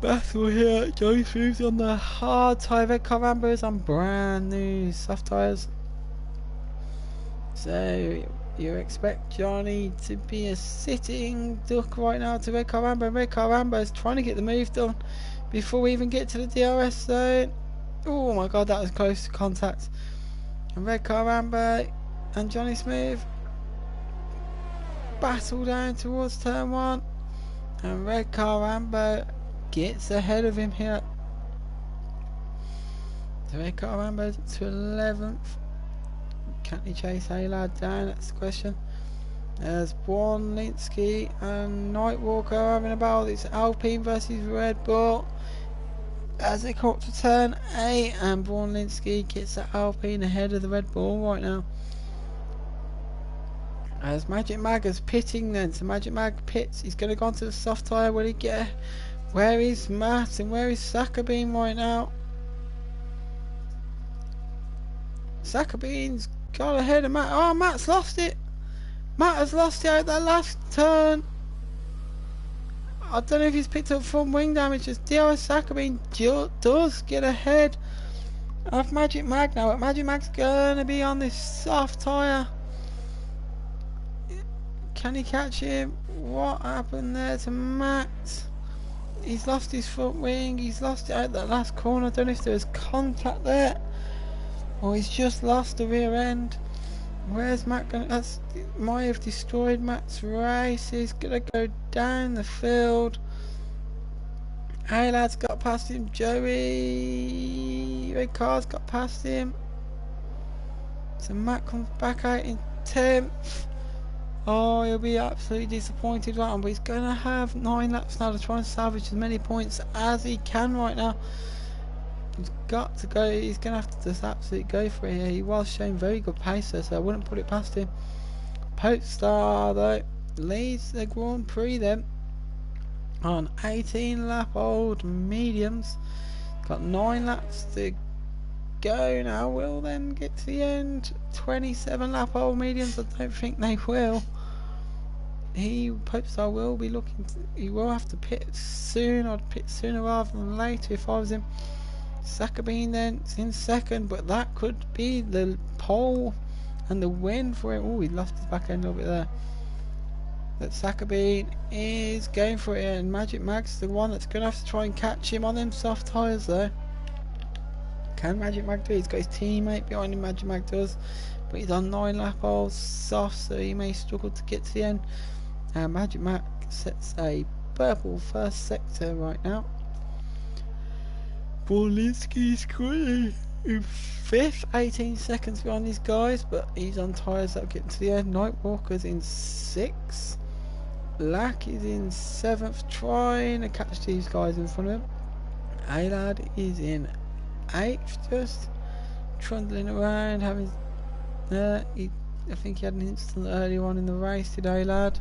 battle here. Johnny Smooth's on the hard tyre, Red Car Rambo's on brand new soft tyres. So you expect Johnny to be a sitting duck right now to Red Car Rambo. Red Car Rambo's trying to get the move done before we even get to the DRS zone. Oh my god, that was close to contact. And Red Car Rambo and Johnny Smooth battle down towards turn 1. And red car Rambo gets ahead of him here. The red car Rambo's up to 11th. Can he chase A-Lad down? That's the question. There's Borlinski and Nightwalker having a battle. It's Alpine versus Red Bull. As they come up to turn 8, and Borlinski gets the Alpine ahead of the Red Bull right now. As Magic Mag is pitting then, so Magic Mag pits. He's going to go onto the soft tyre. Will he get? Where is Matt and where is Sakabean right now? Sakabean's got ahead of Matt. Oh, Matt's lost it. Matt has lost it at that last turn. I don't know if he's picked up front wing damage as DRS Sakabean does get ahead of Magic Mag now. But Magic Mag's going to be on this soft tyre. Can he catch him? What happened there to Matt? He's lost his front wing. He's lost it at that last corner. I don't know if there was contact there, or he's just lost the rear end. Where's Matt going? That might have destroyed Matt's race. He's gonna go down the field. Hey lads, got past him. Joey red car's got past him. So Matt comes back out in 10th. Oh, he'll be absolutely disappointed right on, but he's going to have 9 laps now to try and salvage as many points as he can right now. He's got to go, he's going to have to just absolutely go for it here. He was showing very good pace there, so I wouldn't put it past him. Polestar though leads the Grand Prix then on 18 lap old mediums. Got 9 laps to go now. Will them get to the end? 27 lap old mediums, I don't think they will. Popestar will be looking to, he will have to pit soon. I'd pit sooner rather than later if I was him. Sakabean then is in second, but that could be the pole and the win for him. Oh, he lost his back end a little bit there. But Sakabean is going for it, and Magic Mag's the one that's going to have to try and catch him on them soft tyres though. Can Magic Mag do it? He's got his teammate behind him, Magic Mag does, but he's on 9 lap old soft, so he may struggle to get to the end. Magic Mag sets a purple first sector right now. Borlinski's currently in 5th, 18 seconds behind these guys, but he's on tyres that get to the end. Nightwalker's in 6th. Lack is in 7th, trying to catch these guys in front of him. A-Lad is in 8th, just trundling around, having I think he had an incident earlier on in the race today, lad.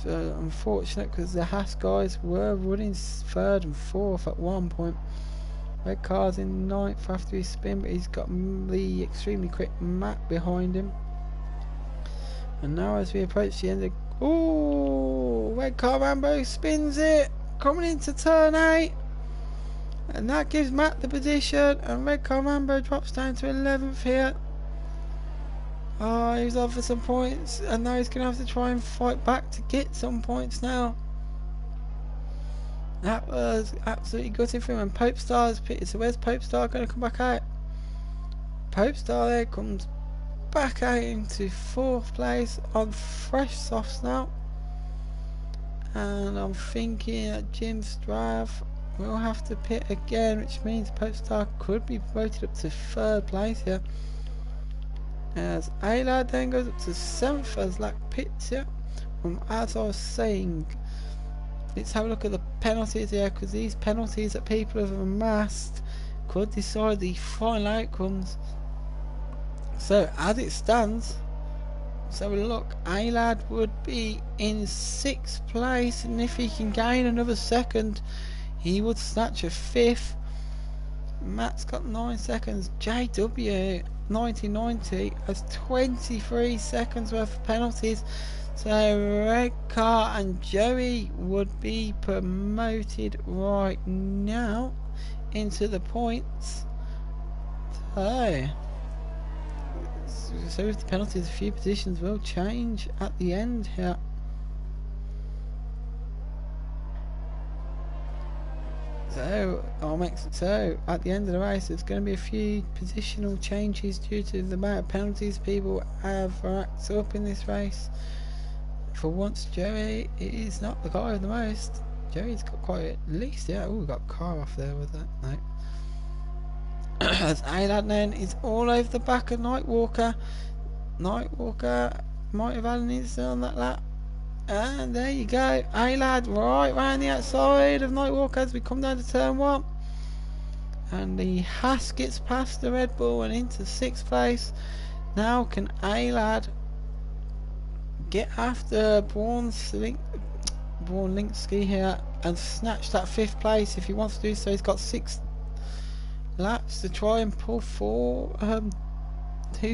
So unfortunate, because the Haas guys were running 3rd and 4th at one point. Red car's in 9th after his spin, but he's got the extremely quick Matt behind him. And now as we approach the end of... Ooh, red car Rambo spins it, coming into turn 8. And that gives Matt the position, and red car Rambo drops down to 11th here. Oh, he was off for some points, and now he's going to have to try and fight back to get some points now. That was absolutely gutting for him. And Popestar's pitted, so where's Popestar going to come back out? Popestar there comes back out into 4th place on fresh softs now. And I'm thinking that Jim Strav will have to pit again, which means Popestar could be promoted up to 3rd place here. As A-Lad then goes up to 7th as Lack pits here. As I was saying, let's have a look at the penalties here, because these penalties that people have amassed could decide the final outcomes. So as it stands, let's have a look. A-Lad would be in 6th place, and if he can gain another second, he would snatch a 5th. Matt's got 9 seconds. JW 1990 has 23 seconds worth of penalties. So Red Car and Joey would be promoted right now into the points. So with the penalties, a few positions will change at the end here. So at the end of the race, there's going to be a few positional changes due to the amount of penalties people have racked up in this race. For once, Jerry is not the guy of the most. Jerry's got quite at least, yeah. Oh, we got a car off there with that. No. As Alad then is all over the back of Nightwalker. Nightwalker might have had an incident on that lap. And there you go. Alad right round the outside of Nightwalker as we come down to turn 1. And the Haas gets past the Red Bull and into 6th place. Now can Alad get after Braun Linsky here and snatch that 5th place if he wants to do so. He's got 6 laps to try and pull 2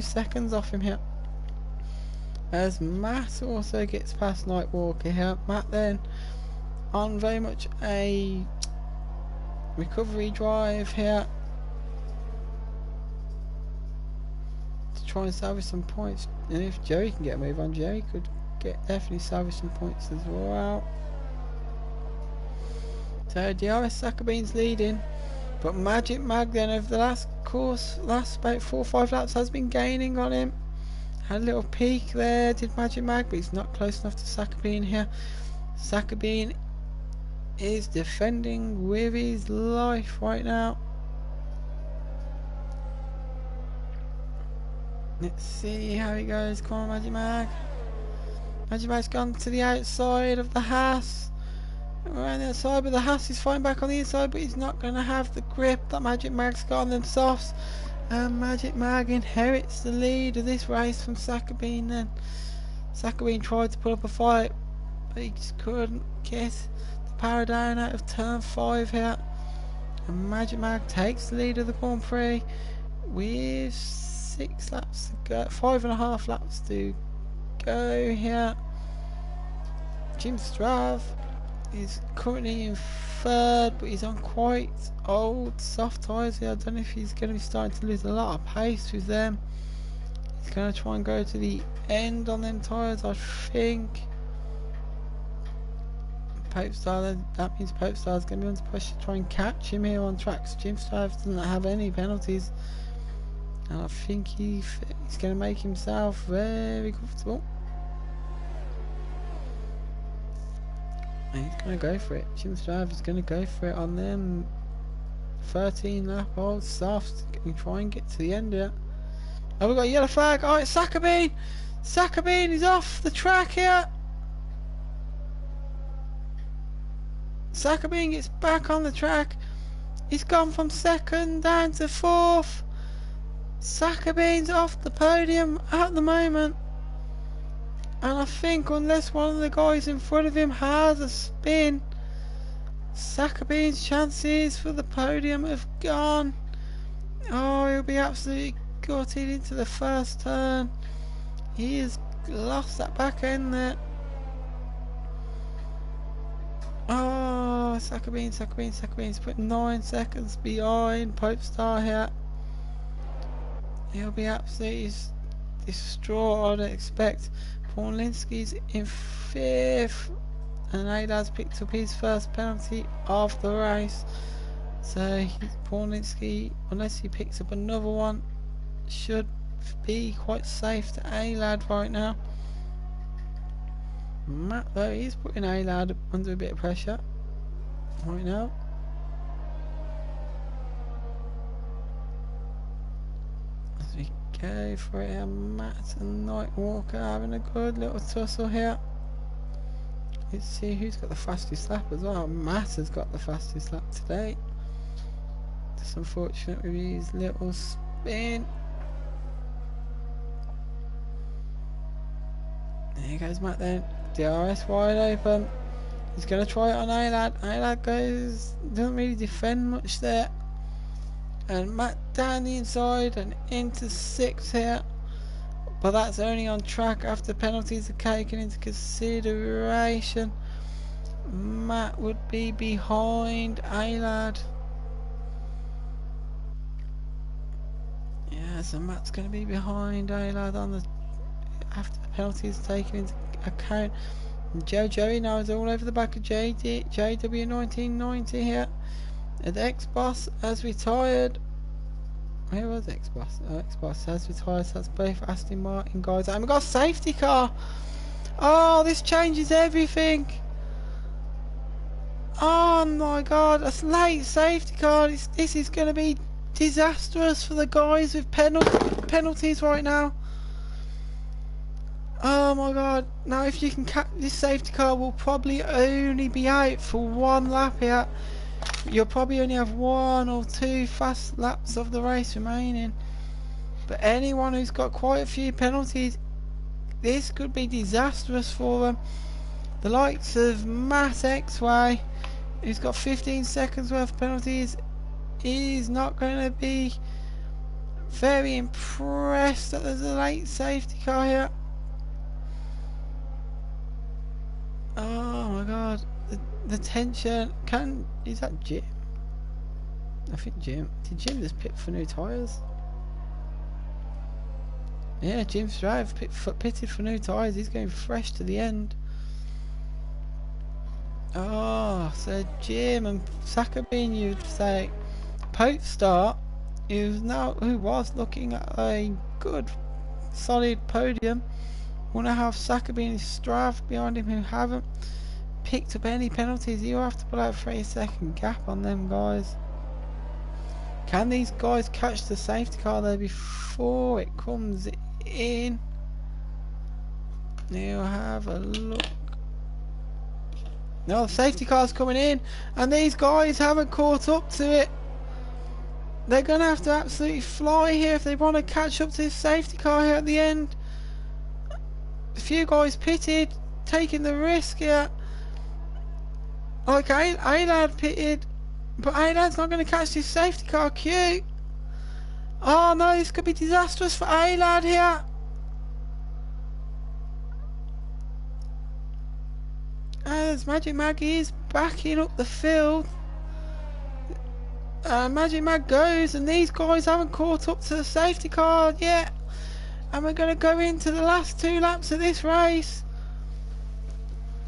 seconds off him here. As Matt also gets past Nightwalker here. Matt then on very much a recovery drive here to try and salvage some points, and if Jerry can get a move on, Jerry could definitely salvage some points as well. So DRS Sakabine's leading, but Magic Mag then over the last about 4 or 5 laps has been gaining on him. Had a little peak there, did Magic Mag, but he's not close enough to Sakabine here. Sakabine is defending with his life right now. Let's see how he goes. Come on, Magic Mag. Magic Mag's gone to the outside of the Haas. Around the outside, but the Haas is fighting back on the inside, but he's not going to have the grip that Magic Mag's got on them softs. And Magic Mag inherits the lead of this race from Sakabine then. Sakabine tried to put up a fight, but he just couldn't get the power down out of turn 5 here. And Magic Mag takes the lead of the Grand Prix with 6 laps to go, 5.5 laps to go here. Jim Strav is currently in 3rd, but he's on quite old soft tyres here. I don't know if he's going to be starting to lose a lot of pace with them. He's going to try and go to the end on them tyres, I think. Popestar, that means Popestar is going to be under pressure to try and catch him here on tracks. Jim Strav doesn't have any penalties, and I think he's going to make himself very comfortable. And he's going to go for it. Jim Strav is going to go for it on them 13 lap old softs and try and get to the end here. Oh, we've got a yellow flag. Alright, Sakabine! Sakabine is off the track here. Sakabine gets back on the track. He's gone from 2nd down to 4th. Sakabine's off the podium at the moment. And I think unless one of the guys in front of him has a spin, Sakabine's chances for the podium have gone. Oh, he'll be absolutely gutted into the first turn. He has lost that back end there. Oh, Sakabine's put 9 seconds behind Popestar here. He'll be absolutely distraught, I'd expect. Paulinski's in 5th, and Alad's picked up his first penalty of the race. So Paulinski, unless he picks up another one, should be quite safe to Alad right now. Matt though, he's putting Alad under a bit of pressure right now. As we go for it here, Matt and Nightwalker having a good little tussle here. Let's see who's got the fastest lap as well. Matt has got the fastest lap today. Just unfortunate with his little spin. There goes Matt then. DRS wide open. He's going to try it on Alad. Alad doesn't really defend much there. And Matt down the inside and into 6th here. But that's only on track after penalties are taken into consideration. Matt would be behind Alad. Yeah, so Matt's going to be behind Alad on the after the penalties taken into account. And Joey now is all over the back of JW1990 here. And X-Boss has retired. Where was X-Boss? Oh, X-Boss has retired, so that's both Aston Martin guys. And we've got a safety car. Oh, this changes everything. Oh my god, a late safety car. This is going to be disastrous for the guys with penalties right now. Oh my god. Now if you can catch this safety car will probably only be out for one lap here. You'll probably only have 1 or 2 fast laps of the race remaining. But anyone who's got quite a few penalties, this could be disastrous for them. The likes of Matt X-Way, who's got 15 seconds worth of penalties, is not going to be very impressed that there's a late safety car here. Oh my god, the tension. Is that Jim? I think Jim. Did Jim just pit for new tyres? Yeah, Jim Stroud pitted for new tyres. He's going fresh to the end. Oh, so Jim and Sakabin, you'd say. Pope start, who was looking at a good, solid podium. Want to have Sakabin and Stroud behind him, who haven't picked up any penalties. You have to put out a 3-second gap on them guys. Can these guys catch the safety car there before it comes in? Now have a look. No, the safety car's coming in, and these guys haven't caught up to it. They're going to have to absolutely fly here if they want to catch up to this safety car here at the end. A few guys pitted, taking the risk here. Like A-Lad pitted, but A-Lad's not going to catch this safety car queue. Oh no, this could be disastrous for A-Lad here. As Magic Mag is backing up the field. Magic Mag goes, and these guys haven't caught up to the safety car yet. And we're going to go into the last 2 laps of this race.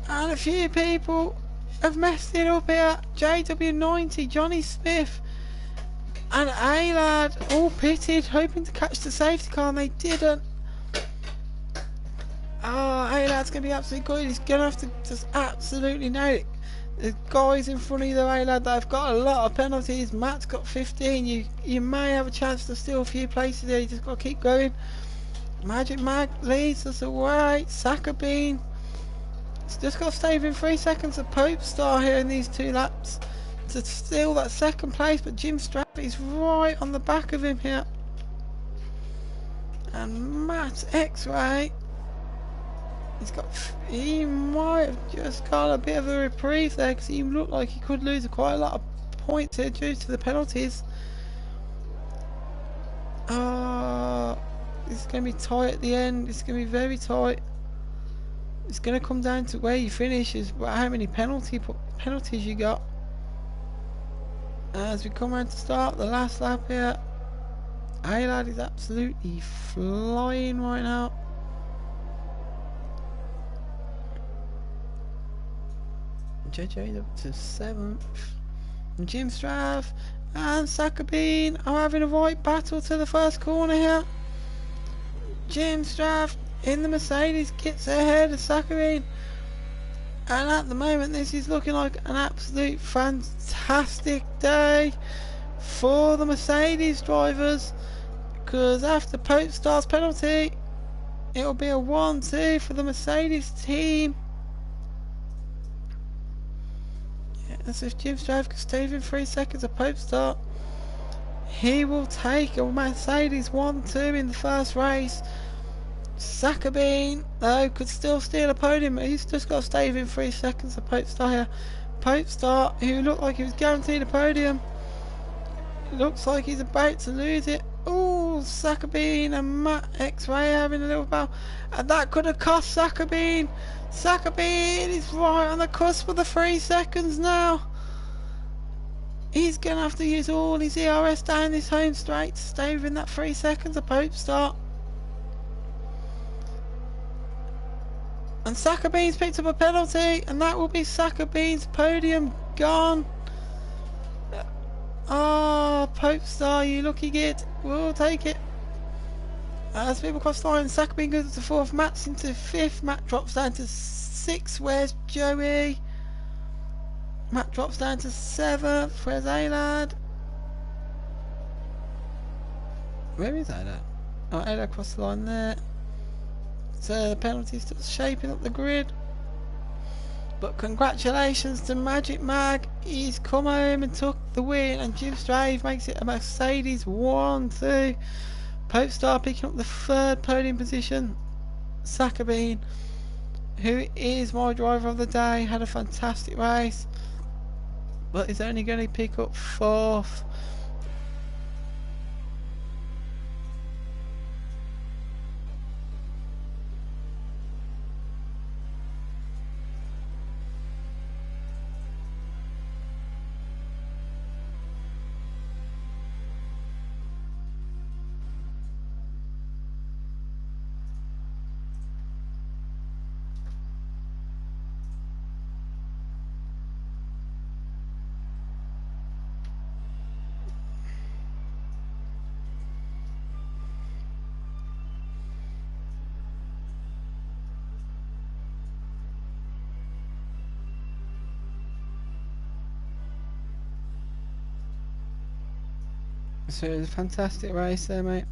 And a few people have messed it up here. JW90, Johnny Smith and A-Lad all pitted, hoping to catch the safety car, and they didn't. Oh, A-Lad's going to be absolutely good. He's going to have to just absolutely nail it. The guys in front of you, A-Lad, that have got a lot of penalties. Matt's got 15. You may have a chance to steal a few places there. You just got to keep going. Magic Mag leads us away. Sakabin, he's just got to stay within 3 seconds of Pope Star here in these 2 laps to steal that 2nd place, but Jim Strap is right on the back of him here. And Matt X-Ray, he might have just got a bit of a reprieve there, because he looked like he could lose quite a lot of points here due to the penalties. This is going to be tight at the end. It's going to be very tight. It's going to come down to where you finish, is how many penalties you got. As we come around to start the last lap here, A-Lad is absolutely flying right now. JJ up to 7th. And Jim Straff and Sakabin are having a right battle to the first corner here. Jim Straff in the Mercedes gets ahead of Sakabin, and at the moment this is looking like an absolute fantastic day for the Mercedes drivers, because after Pope Star's penalty it'll be a 1-2 for the Mercedes team. As if Jim Straff can stay within 3 seconds of Pope Star, he will take a Mercedes 1-2 in the first race. Sakabin, though, could still steal a podium, but he's just got to stay within 3 seconds of Pope Star here. Pope Star, who looked like he was guaranteed a podium, looks like he's about to lose it. Oh, Sakabin and Matt X-Ray having a little battle, and that could have cost Sakabin. Sakabin is right on the cusp of the 3 seconds now. He's going to have to use all his ERS down this home straight to stay within that 3 seconds of Pope Start. And Sakabin's picked up a penalty, and that will be Sakabin's podium gone. Oh, Pope Star, you lucky git. We'll take it. As people cross the line, Sakabin goes to 4th, Matt's into 5th, Matt drops down to 6th, where's Joey? Matt drops down to 7th, where's Alad? Where is Alad? Oh, Alad crossed the line there. So the penalty still shaping up the grid. But congratulations to Magic Mag, he's come home and took the win, and Jim Strave makes it a Mercedes 1-2. Popestar picking up the 3rd podium position. Sakabin, who is my driver of the day, had a fantastic race, but is only going to pick up 4th. So it was a fantastic race there, mate.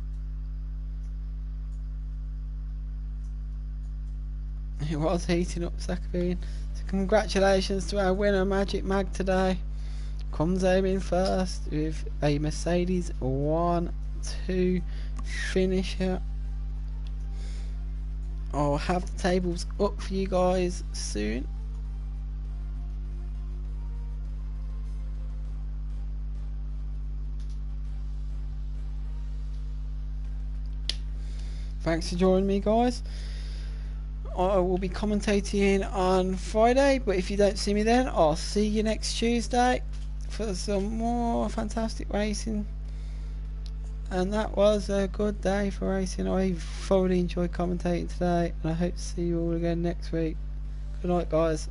It was heating up, Sakabin. So congratulations to our winner, Magic Mag, today. Comes home in 1st with a Mercedes 1-2 finisher. I'll have the tables up for you guys soon. Thanks for joining me, guys. I will be commentating on Friday, but if you don't see me then, I'll see you next Tuesday for some more fantastic racing. And that was a good day for racing. I thoroughly enjoyed commentating today, and I hope to see you all again next week. Good night, guys.